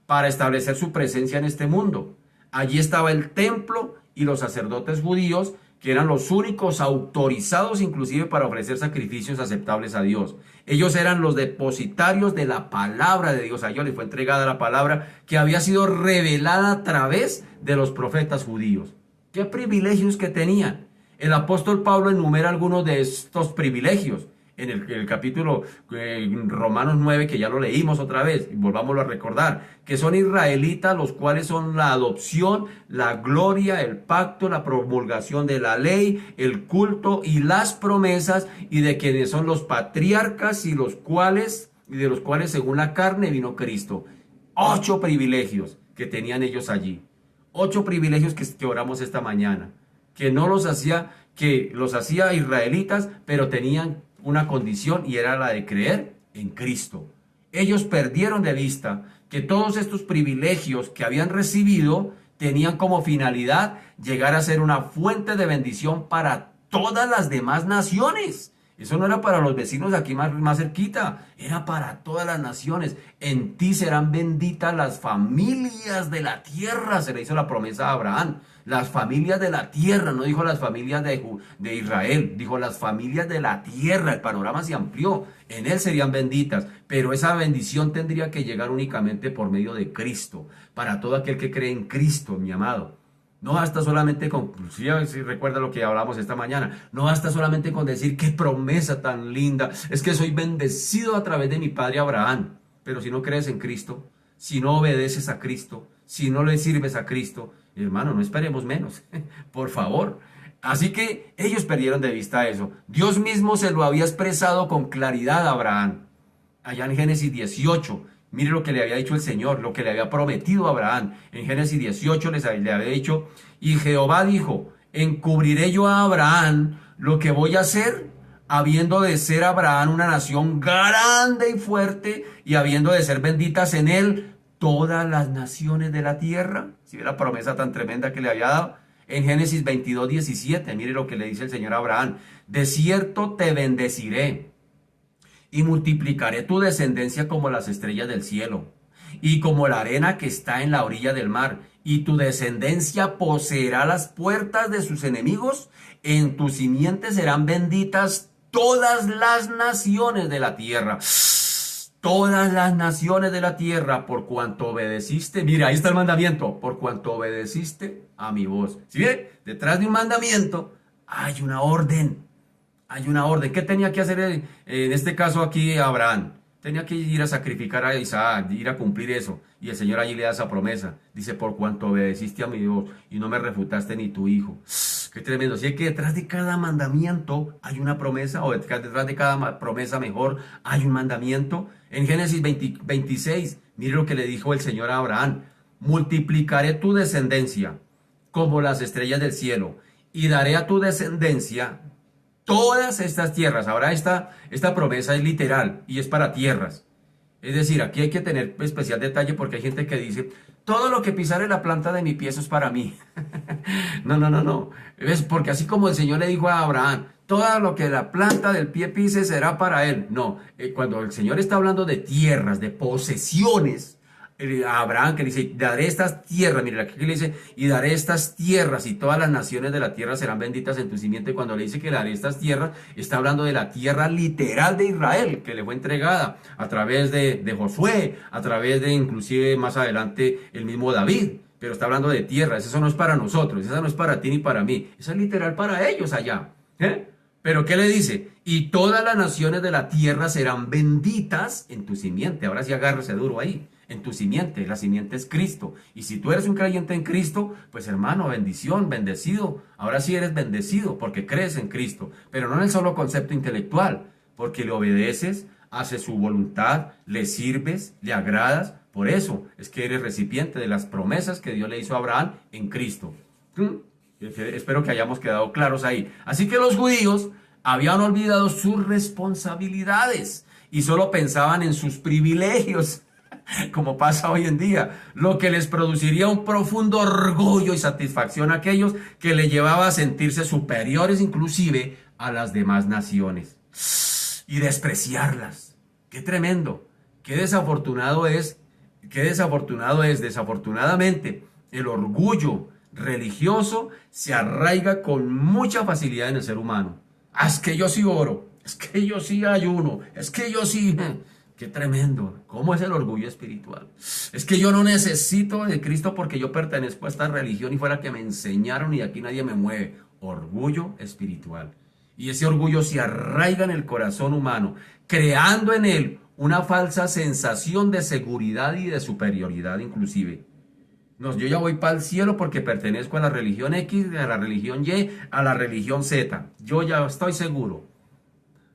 para establecer su presencia en este mundo. Allí estaba el templo y los sacerdotes judíos, que eran los únicos autorizados inclusive para ofrecer sacrificios aceptables a Dios. Ellos eran los depositarios de la palabra de Dios. A ellos les fue entregada la palabra que había sido revelada a través de los profetas judíos. ¿Qué privilegios que tenían? El apóstol Pablo enumera algunos de estos privilegios en el capítulo Romanos 9, que ya lo leímos otra vez, y volvámoslo a recordar, que son israelitas, los cuales son la adopción, la gloria, el pacto, la promulgación de la ley, el culto y las promesas, y de quienes son los patriarcas y de los cuales según la carne vino Cristo. 8 privilegios que tenían ellos allí. 8 privilegios que oramos esta mañana, que los hacía israelitas, pero tenían una condición, y era la de creer en Cristo. Ellos perdieron de vista que todos estos privilegios que habían recibido tenían como finalidad llegar a ser una fuente de bendición para todas las demás naciones. Eso no era para los vecinos de aquí más cerquita, era para todas las naciones. En ti serán benditas las familias de la tierra, se le hizo la promesa a Abraham. Las familias de la tierra, no dijo las familias de Israel, dijo las familias de la tierra. El panorama se amplió, en él serían benditas, pero esa bendición tendría que llegar únicamente por medio de Cristo, para todo aquel que cree en Cristo, mi amado. No basta solamente con, si recuerda lo que hablamos esta mañana, no basta solamente con decir qué promesa tan linda, es que soy bendecido a través de mi padre Abraham. Pero si no crees en Cristo, si no obedeces a Cristo, si no le sirves a Cristo, hermano, no esperemos menos, por favor. Así que ellos perdieron de vista eso. Dios mismo se lo había expresado con claridad a Abraham. Allá en Génesis 18, mire lo que le había dicho el Señor, lo que le había prometido a Abraham. En Génesis 18 le había dicho, y Jehová dijo, encubriré yo a Abraham lo que voy a hacer, habiendo de ser Abraham una nación grande y fuerte, y habiendo de ser benditas en él todas las naciones de la tierra. Si ve la promesa tan tremenda que le había dado. En Génesis 22, 17, mire lo que le dice el Señor a Abraham. De cierto te bendeciré y multiplicaré tu descendencia como las estrellas del cielo y como la arena que está en la orilla del mar. Y tu descendencia poseerá las puertas de sus enemigos. En tu simiente serán benditas todas las naciones de la tierra. Todas las naciones de la tierra, por cuanto obedeciste. Mira, ahí está el mandamiento. Por cuanto obedeciste a mi voz. ¿Sí ven? Detrás de un mandamiento hay una orden. Hay una orden. ¿Qué tenía que hacer en este caso aquí Abraham? Tenía que ir a sacrificar a Isaac, ir a cumplir eso. Y el Señor allí le da esa promesa. Dice, por cuanto obedeciste a mi voz y no me refutaste ni tu hijo. Qué tremendo. Así que detrás de cada mandamiento hay una promesa, o detrás de cada promesa mejor hay un mandamiento. En Génesis 26, mire lo que le dijo el Señor a Abraham. Multiplicaré tu descendencia como las estrellas del cielo y daré a tu descendencia todas estas tierras. Ahora esta promesa es literal y es para tierras. Es decir, aquí hay que tener especial detalle porque hay gente que dice, todo lo que pisare la planta de mi pie, eso es para mí. No. Es porque así como el Señor le dijo a Abraham, todo lo que la planta del pie pise será para él. No, cuando el Señor está hablando de tierras, de posesiones, a Abraham que le dice, daré estas tierras, mire aquí le dice, y daré estas tierras y todas las naciones de la tierra serán benditas en tu simiente. Cuando le dice que daré estas tierras, está hablando de la tierra literal de Israel, que le fue entregada a través de Josué, a través de inclusive más adelante el mismo David. Pero está hablando de tierras, eso no es para nosotros, esa no es para ti ni para mí, esa es literal para ellos allá. Pero ¿qué le dice? Y todas las naciones de la tierra serán benditas en tu simiente. Ahora sí agárrese duro ahí. En tu simiente, la simiente es Cristo. Y si tú eres un creyente en Cristo, pues hermano, bendición, bendecido. Ahora sí eres bendecido porque crees en Cristo, pero no en el solo concepto intelectual, porque le obedeces, haces su voluntad, le sirves, le agradas. Por eso es que eres recipiente de las promesas que Dios le hizo a Abraham en Cristo. Espero que hayamos quedado claros ahí. Así que los judíos habían olvidado sus responsabilidades y solo pensaban en sus privilegios, como pasa hoy en día, lo que les produciría un profundo orgullo y satisfacción a aquellos que les llevaba a sentirse superiores inclusive a las demás naciones y despreciarlas. ¡Qué tremendo! ¡Qué desafortunado es! Desafortunadamente, el orgullo religioso se arraiga con mucha facilidad en el ser humano. Ah, es que yo sí oro, es que yo sí ayuno, es que yo sí... Qué tremendo. ¿Cómo es el orgullo espiritual? Es que yo no necesito de Cristo porque yo pertenezco a esta religión y fuera que me enseñaron y aquí nadie me mueve. Orgullo espiritual. Y ese orgullo se arraiga en el corazón humano, creando en él una falsa sensación de seguridad y de superioridad inclusive. No, yo ya voy para el cielo porque pertenezco a la religión X, a la religión Y, a la religión Z. Yo ya estoy seguro.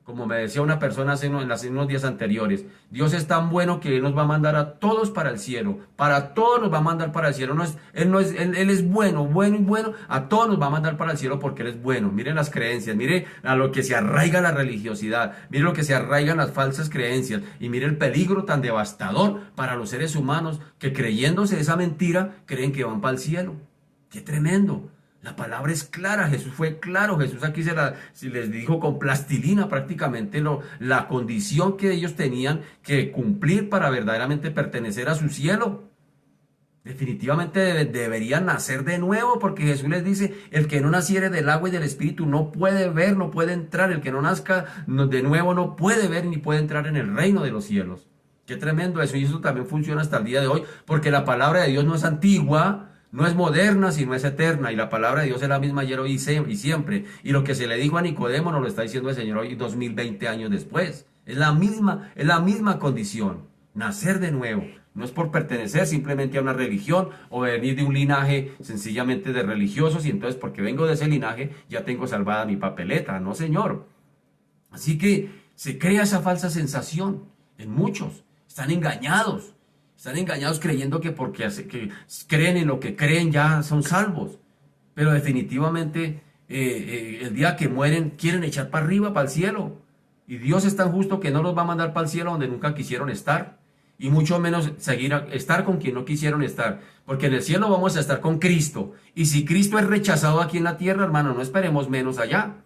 Como me decía una persona hace unos días anteriores, Dios es tan bueno que Él nos va a mandar a todos para el cielo. Para todos nos va a mandar para el cielo. Él es bueno, bueno y bueno. A todos nos va a mandar para el cielo porque Él es bueno. Miren las creencias, mire a lo que se arraiga la religiosidad, mire lo que se arraigan las falsas creencias y mire el peligro tan devastador para los seres humanos que creyéndose esa mentira creen que van para el cielo. ¡Qué tremendo! La palabra es clara, Jesús fue claro, Jesús aquí se les dijo con plastilina prácticamente la condición que ellos tenían que cumplir para verdaderamente pertenecer a su cielo. Definitivamente deberían nacer de nuevo porque Jesús les dice, el que no naciere del agua y del espíritu no puede ver, no puede entrar, el que no nazca de nuevo no puede ver ni puede entrar en el reino de los cielos. Qué tremendo eso, y eso también funciona hasta el día de hoy porque la palabra de Dios no es antigua, no es moderna, sino es eterna. Y la palabra de Dios es la misma ayer, hoy y siempre. Y lo que se le dijo a Nicodemo nos lo está diciendo el Señor hoy 2020 años después. Es la misma condición. Nacer de nuevo. No es por pertenecer simplemente a una religión o venir de un linaje sencillamente de religiosos y entonces porque vengo de ese linaje ya tengo salvada mi papeleta. No, Señor. Así que se crea esa falsa sensación en muchos. Están engañados. Están engañados creyendo que porque que creen en lo que creen ya son salvos. Pero definitivamente el día que mueren quieren echar para arriba, para el cielo. Y Dios es tan justo que no los va a mandar para el cielo donde nunca quisieron estar. Y mucho menos estar con quien no quisieron estar. Porque en el cielo vamos a estar con Cristo. Y si Cristo es rechazado aquí en la tierra, hermano, no esperemos menos allá.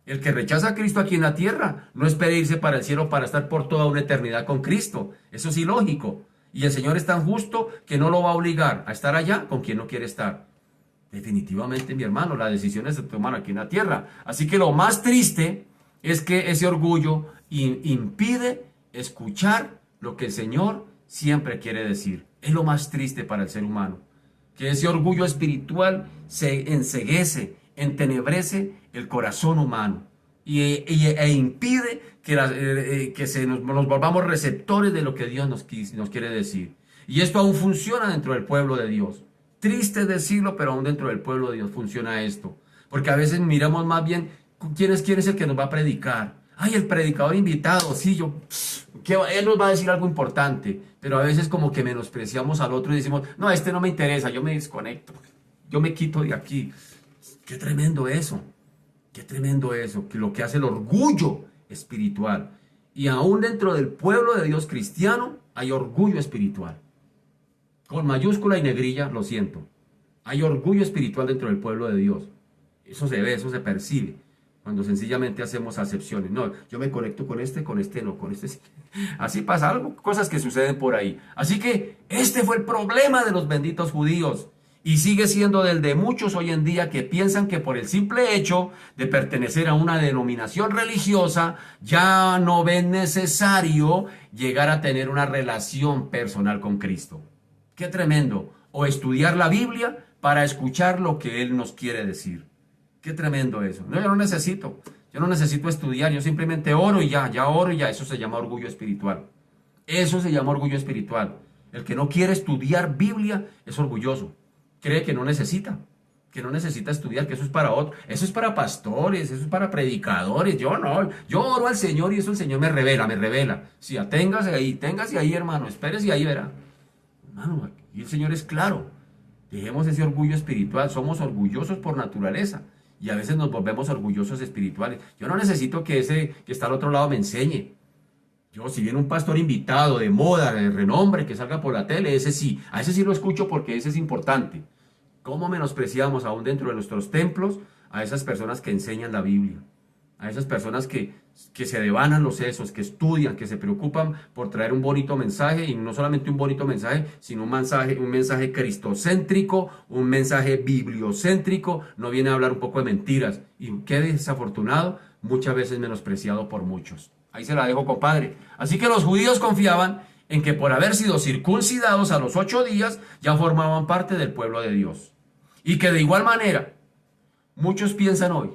El que rechaza a Cristo aquí en la tierra no espera irse para el cielo para estar por toda una eternidad con Cristo. Eso es ilógico. Y el Señor es tan justo que no lo va a obligar a estar allá con quien no quiere estar. Definitivamente, mi hermano, las decisiones se toman aquí en la tierra. Así que lo más triste es que ese orgullo impide escuchar lo que el Señor siempre quiere decir. Es lo más triste para el ser humano. Que ese orgullo espiritual se enceguece, entenebrece el corazón humano e impide que nos volvamos receptores de lo que Dios nos quiere decir. Y esto aún funciona dentro del pueblo de Dios. Triste decirlo, pero aún dentro del pueblo de Dios funciona esto. Porque a veces miramos más bien quién es el que nos va a predicar. Ay, el predicador invitado, sí, él nos va a decir algo importante. Pero a veces como que menospreciamos al otro y decimos, no, este no me interesa, yo me desconecto, yo me quito de aquí. Qué tremendo eso. Qué tremendo eso, que lo que hace el orgullo espiritual. Y aún dentro del pueblo de Dios cristiano hay orgullo espiritual. Con mayúscula y negrilla, lo siento. Hay orgullo espiritual dentro del pueblo de Dios. Eso se ve, eso se percibe. Cuando sencillamente hacemos acepciones. No, yo me conecto con este no, con este sí. Así pasa algo, cosas que suceden por ahí. Así que este fue el problema de los benditos judíos. Y sigue siendo del de muchos hoy en día que piensan que por el simple hecho de pertenecer a una denominación religiosa ya no ven necesario llegar a tener una relación personal con Cristo. ¡Qué tremendo! O estudiar la Biblia para escuchar lo que Él nos quiere decir. ¡Qué tremendo eso! No, yo no necesito estudiar, yo simplemente oro y ya oro y ya. Eso se llama orgullo espiritual. Eso se llama orgullo espiritual. El que no quiere estudiar Biblia es orgulloso. Cree que no necesita estudiar, que eso es para otro, eso es para pastores, eso es para predicadores. Yo no, yo oro al Señor y eso el Señor me revela. Sí, téngase ahí, hermano, espérese y ahí verá. Hermano, aquí el Señor es claro. Dejemos ese orgullo espiritual, somos orgullosos por naturaleza y a veces nos volvemos orgullosos espirituales. Yo no necesito que ese que está al otro lado me enseñe. Yo, si viene un pastor invitado de moda, de renombre, que salga por la tele, a ese sí lo escucho porque ese es importante. ¿Cómo menospreciamos aún dentro de nuestros templos a esas personas que enseñan la Biblia? a esas personas que se devanan los sesos, que estudian, que se preocupan por traer un bonito mensaje, y no solamente un bonito mensaje, sino un mensaje cristocéntrico, un mensaje bibliocéntrico, no viene a hablar un poco de mentiras. Y qué desafortunado, muchas veces menospreciado por muchos. Ahí se la dejo, compadre. Así que los judíos confiaban en que por haber sido circuncidados a los 8 días, ya formaban parte del pueblo de Dios. Y que de igual manera, muchos piensan hoy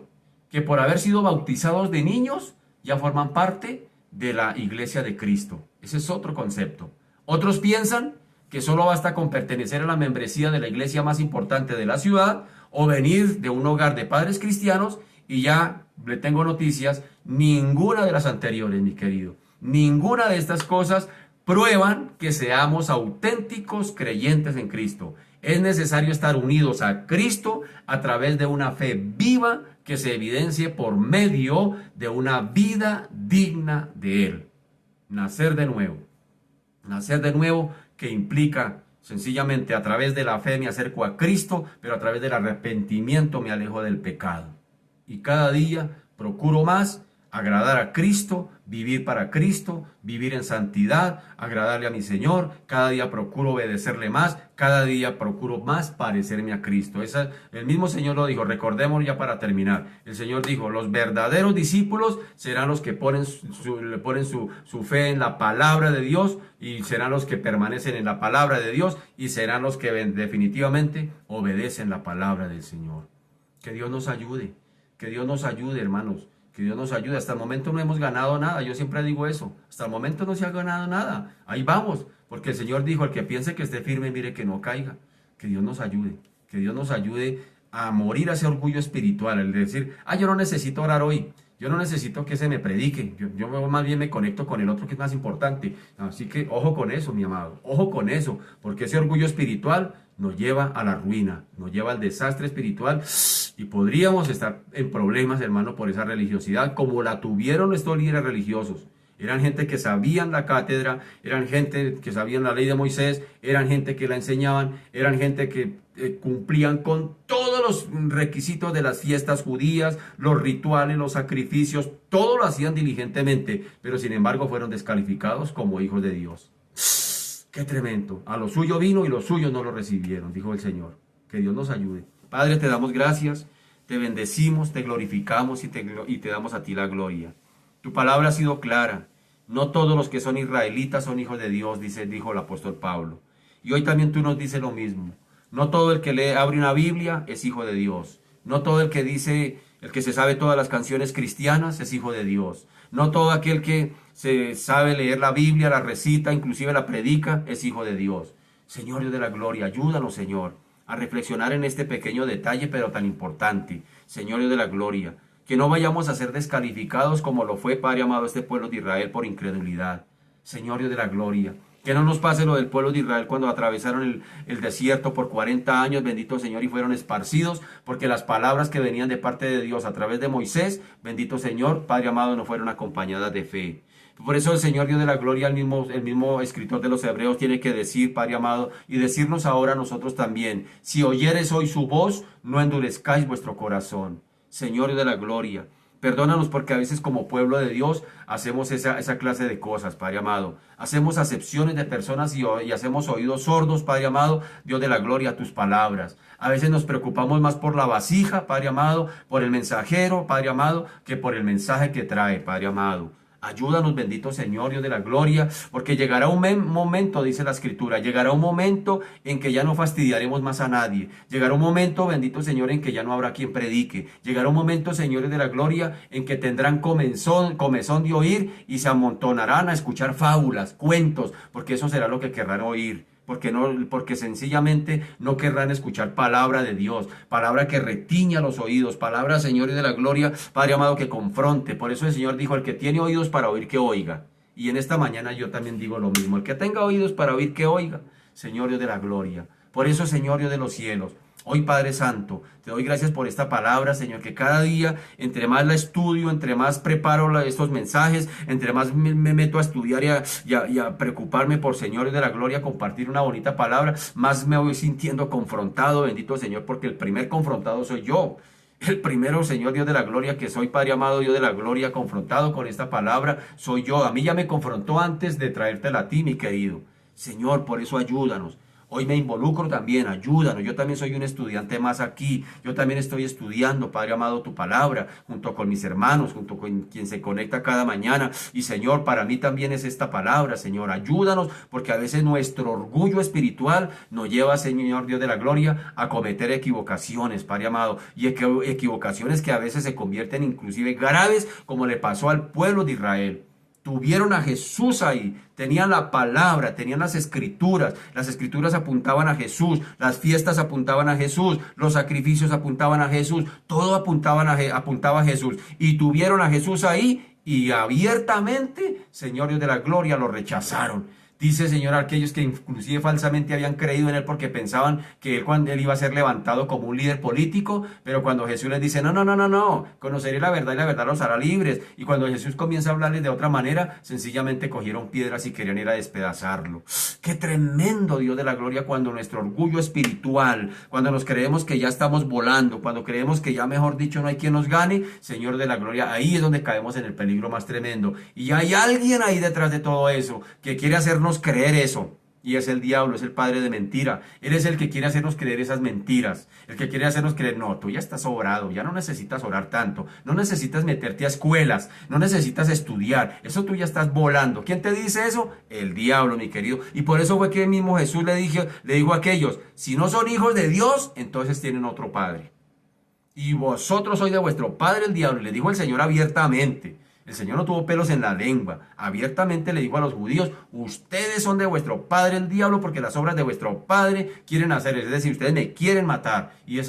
que por haber sido bautizados de niños, ya forman parte de la iglesia de Cristo. Ese es otro concepto. Otros piensan que solo basta con pertenecer a la membresía de la iglesia más importante de la ciudad o venir de un hogar de padres cristianos y ya le tengo noticias, ninguna de las anteriores, mi querido. Ninguna de estas cosas prueban que seamos auténticos creyentes en Cristo. Es necesario estar unidos a Cristo a través de una fe viva que se evidencie por medio de una vida digna de Él. Nacer de nuevo. Nacer de nuevo que implica sencillamente a través de la fe me acerco a Cristo, pero a través del arrepentimiento me alejo del pecado. Y cada día procuro más agradar a Cristo, vivir para Cristo, vivir en santidad, agradarle a mi Señor. Cada día procuro obedecerle más, cada día procuro más parecerme a Cristo. El mismo Señor lo dijo, recordemos ya para terminar. El Señor dijo, los verdaderos discípulos serán los que ponen su fe en la palabra de Dios, y serán los que permanecen en la palabra de Dios, y serán los que definitivamente obedecen la palabra del Señor. Que Dios nos ayude, hermanos. Que Dios nos ayude. Hasta el momento no hemos ganado nada. Yo siempre digo eso. Hasta el momento no se ha ganado nada. Ahí vamos. Porque el Señor dijo, el que piense que esté firme, mire que no caiga. Que Dios nos ayude. Que Dios nos ayude a morir a ese orgullo espiritual. El de decir, yo no necesito orar hoy. Yo no necesito que se me predique. Yo más bien me conecto con el otro que es más importante. Así que ojo con eso, mi amado. Ojo con eso. Porque ese orgullo espiritual nos lleva a la ruina, nos lleva al desastre espiritual, y podríamos estar en problemas, hermano, por esa religiosidad, como la tuvieron estos líderes religiosos. Eran gente que sabían la cátedra, eran gente que sabían la ley de Moisés, eran gente que la enseñaban, eran gente que cumplían con todos los requisitos de las fiestas judías, los rituales, los sacrificios, todo lo hacían diligentemente, pero sin embargo fueron descalificados como hijos de Dios. ¡Qué tremendo! A lo suyo vino y los suyos no lo recibieron, dijo el Señor. Que Dios nos ayude. Padre, te damos gracias, te bendecimos, te glorificamos y te damos a ti la gloria. Tu palabra ha sido clara. No todos los que son israelitas son hijos de Dios, dijo el apóstol Pablo. Y hoy también tú nos dices lo mismo. No todo el que abre una Biblia es hijo de Dios. No todo el que se sabe todas las canciones cristianas es hijo de Dios. No todo aquel que se sabe leer la Biblia, la recita, inclusive la predica, es hijo de Dios. Señor Dios de la gloria, ayúdanos, Señor, a reflexionar en este pequeño detalle, pero tan importante. Señor Dios de la gloria, que no vayamos a ser descalificados como lo fue, Padre amado, este pueblo de Israel por incredulidad. Señor Dios de la gloria, que no nos pase lo del pueblo de Israel cuando atravesaron el desierto por 40 años, bendito Señor, y fueron esparcidos, porque las palabras que venían de parte de Dios a través de Moisés, bendito Señor, Padre amado, no fueron acompañadas de fe. Por eso el Señor Dios de la gloria, el mismo escritor de los Hebreos, tiene que decir, Padre amado, y decirnos ahora a nosotros también, si oyeres hoy su voz, no endurezcáis vuestro corazón. Señor Dios de la gloria, perdónanos porque a veces como pueblo de Dios hacemos esa clase de cosas, Padre amado. Hacemos acepciones de personas y hacemos oídos sordos, Padre amado, Dios de la gloria, a tus palabras. A veces nos preocupamos más por la vasija, Padre amado, por el mensajero, Padre amado, que por el mensaje que trae, Padre amado. Ayúdanos, bendito Señor, Dios de la gloria, porque llegará un momento, dice la Escritura, llegará un momento en que ya no fastidiaremos más a nadie. Llegará un momento, bendito Señor, en que ya no habrá quien predique. Llegará un momento, señores de la gloria, en que tendrán comezón de oír y se amontonarán a escuchar fábulas, cuentos, porque eso será lo que querrán oír. Porque sencillamente no querrán escuchar palabra de Dios, palabra que retiña los oídos, palabra, Señor de la gloria, Padre amado, que confronte. Por eso el Señor dijo, el que tiene oídos para oír, que oiga. Y en esta mañana yo también digo lo mismo, el que tenga oídos para oír, que oiga, Señor Dios de la gloria. Por eso, Señor Dios de los cielos, hoy, Padre Santo, te doy gracias por esta palabra, Señor, que cada día, entre más la estudio, entre más preparo estos mensajes, entre más me meto a estudiar y a preocuparme por, Señor de la gloria, compartir una bonita palabra, más me voy sintiendo confrontado, bendito Señor, porque el primer confrontado soy yo. El primero, Señor Dios de la gloria, que soy, Padre amado, Dios de la gloria, confrontado con esta palabra, soy yo. A mí ya me confrontó antes de traértela a ti, mi querido. Señor, por eso ayúdanos. Hoy me involucro también, ayúdanos. Yo también soy un estudiante más aquí. Yo también estoy estudiando, Padre amado, tu palabra, junto con mis hermanos, junto con quien se conecta cada mañana. Y Señor, para mí también es esta palabra, Señor. Ayúdanos, porque a veces nuestro orgullo espiritual nos lleva, Señor Dios de la gloria, a cometer equivocaciones, Padre amado. Y equivocaciones que a veces se convierten inclusive graves, como le pasó al pueblo de Israel. Tuvieron a Jesús ahí, tenían la palabra, tenían las escrituras apuntaban a Jesús, las fiestas apuntaban a Jesús, los sacrificios apuntaban a Jesús, todo apuntaba a Jesús. Y tuvieron a Jesús ahí y abiertamente, Señor Dios de la gloria, lo rechazaron. Dice, Señor, aquellos que inclusive falsamente habían creído en él porque pensaban que cuando él iba a ser levantado como un líder político, pero cuando Jesús les dice, no, conoceré la verdad y la verdad los hará libres. Y cuando Jesús comienza a hablarles de otra manera, sencillamente cogieron piedras y querían ir a despedazarlo. Qué tremendo, Dios de la gloria, cuando nuestro orgullo espiritual, cuando nos creemos que ya estamos volando, cuando creemos que ya, mejor dicho, no hay quien nos gane, Señor de la gloria, ahí es donde caemos en el peligro más tremendo. Y hay alguien ahí detrás de todo eso que quiere hacernos creer eso, y es el diablo, es el padre de mentira. Él es el que quiere hacernos creer esas mentiras, el que quiere hacernos creer, no, tú ya estás sobrado, ya no necesitas orar tanto, no necesitas meterte a escuelas, no necesitas estudiar, eso tú ya estás volando. ¿Quién te dice eso? El diablo, mi querido. Y por eso fue que mismo Jesús le dijo a aquellos, si no son hijos de Dios, entonces tienen otro padre, y vosotros sois de vuestro padre el diablo. Y le dijo el Señor abiertamente. El Señor no tuvo pelos en la lengua. Abiertamente le dijo a los judíos, ustedes son de vuestro padre el diablo, porque las obras de vuestro padre quieren hacer. Es decir, ustedes me quieren matar. Y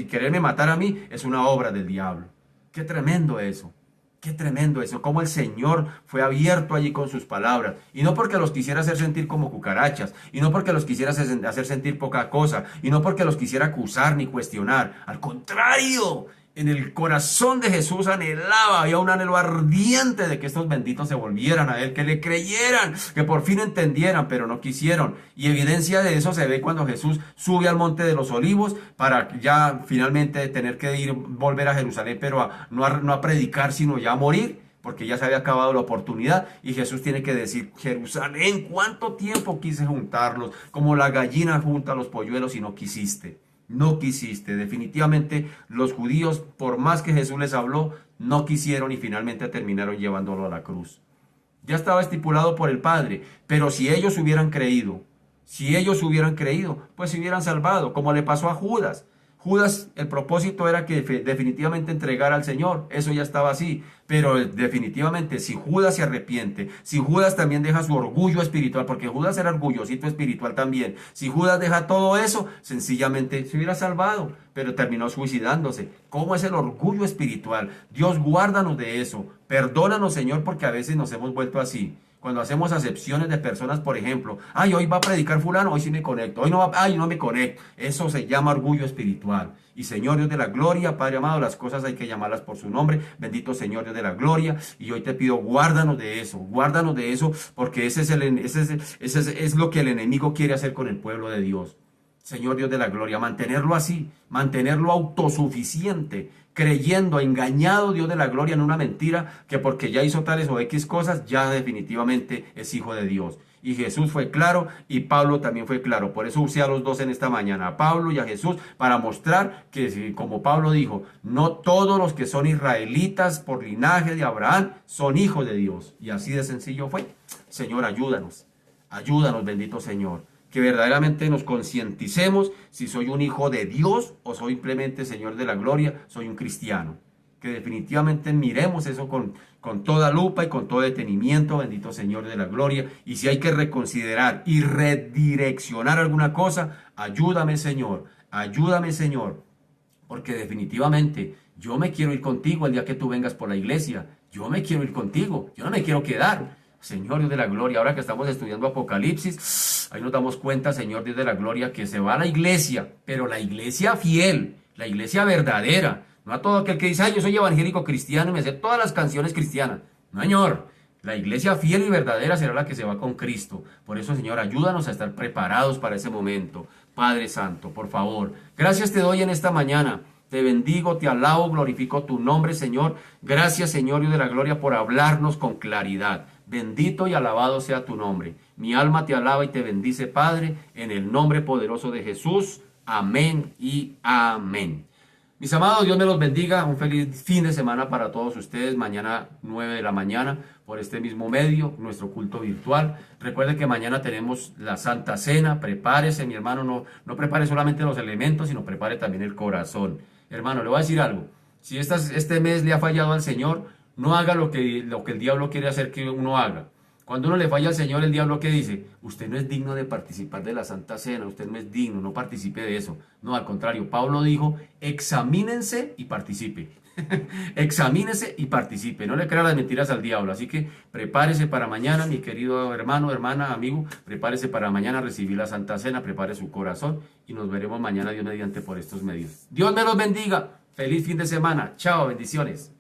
quererme matar a mí es una obra del diablo. Qué tremendo eso. Qué tremendo eso. Cómo el Señor fue abierto allí con sus palabras. Y no porque los quisiera hacer sentir como cucarachas. Y no porque los quisiera hacer sentir poca cosa. Y no porque los quisiera acusar ni cuestionar. Al contrario. En el corazón de Jesús anhelaba, había un anhelo ardiente de que estos benditos se volvieran a Él, que le creyeran, que por fin entendieran, pero no quisieron. Y evidencia de eso se ve cuando Jesús sube al Monte de los Olivos para ya finalmente tener que volver a Jerusalén, pero no a predicar, sino ya a morir, porque ya se había acabado la oportunidad. Y Jesús tiene que decir, Jerusalén, ¿cuánto tiempo quise juntarlos? Como la gallina junta los polluelos y no quisiste. No quisiste. Definitivamente los judíos, por más que Jesús les habló, no quisieron y finalmente terminaron llevándolo a la cruz. Ya estaba estipulado por el Padre, pero si ellos hubieran creído, pues se hubieran salvado, como le pasó a Judas. Judas, el propósito era que definitivamente entregara al Señor, eso ya estaba así, pero definitivamente si Judas se arrepiente, si Judas también deja su orgullo espiritual, porque Judas era orgullosito espiritual también, si Judas deja todo eso, sencillamente se hubiera salvado, pero terminó suicidándose. ¿Cómo es el orgullo espiritual? Dios, guárdanos de eso, perdónanos, Señor, porque a veces nos hemos vuelto así. Cuando hacemos acepciones de personas, por ejemplo, ay, hoy va a predicar fulano, hoy sí me conecto, hoy no va, ay, no me conecto. Eso se llama orgullo espiritual. Y Señor Dios de la gloria, Padre amado, las cosas hay que llamarlas por su nombre. Bendito Señor Dios de la gloria. Y hoy te pido, guárdanos de eso, porque ese es lo que el enemigo quiere hacer con el pueblo de Dios. Señor Dios de la gloria, mantenerlo así, mantenerlo autosuficiente, creyendo, engañado, Dios de la gloria, en una mentira, que porque ya hizo tales o X cosas, ya definitivamente es hijo de Dios. Y Jesús fue claro y Pablo también fue claro. Por eso usé a los dos en esta mañana, a Pablo y a Jesús, para mostrar que, como Pablo dijo, no todos los que son israelitas por linaje de Abraham son hijos de Dios. Y así de sencillo fue. Señor, ayúdanos, bendito Señor. Que verdaderamente nos concienticemos si soy un hijo de Dios o soy simplemente, Señor de la gloria, soy un cristiano. Que definitivamente miremos eso con toda lupa y con todo detenimiento, bendito Señor de la gloria. Y si hay que reconsiderar y redireccionar alguna cosa, ayúdame, Señor, porque definitivamente yo me quiero ir contigo el día que tú vengas por la iglesia. Yo me quiero ir contigo, yo no me quiero quedar. Señor Dios de la gloria, ahora que estamos estudiando Apocalipsis, ahí nos damos cuenta, Señor Dios de la gloria, que se va a la iglesia, pero la iglesia fiel, la iglesia verdadera, no a todo aquel que dice, ay, yo soy evangélico cristiano y me sé todas las canciones cristianas. No, Señor, la iglesia fiel y verdadera será la que se va con Cristo. Por eso, Señor, ayúdanos a estar preparados para ese momento. Padre Santo, por favor, gracias te doy en esta mañana. Te bendigo, te alabo, glorifico tu nombre, Señor. Gracias, Señor, Dios de la gloria, por hablarnos con claridad. Bendito y alabado sea tu nombre. Mi alma te alaba y te bendice, Padre, en el nombre poderoso de Jesús. Amén y amén. Mis amados, Dios me los bendiga. Un feliz fin de semana para todos ustedes. Mañana 9 de la mañana por este mismo medio, nuestro culto virtual. Recuerden que mañana tenemos la Santa Cena. Prepárese, mi hermano. No prepare solamente los elementos, sino prepare también el corazón. Hermano, le voy a decir algo. Si este mes le ha fallado al Señor, no haga lo que el diablo quiere hacer que uno haga. Cuando uno le falla al Señor, el diablo ¿qué dice? Usted no es digno de participar de la Santa Cena, usted no es digno, no participe de eso. No, al contrario, Pablo dijo, examínense y participe. Examínese y participe, no le crea las mentiras al diablo. Así que prepárese para mañana, mi querido hermano, hermana, amigo, prepárese para mañana recibir la Santa Cena, prepare su corazón y nos veremos mañana, Dios mediante, por estos medios. Dios me los bendiga, feliz fin de semana, chao, bendiciones.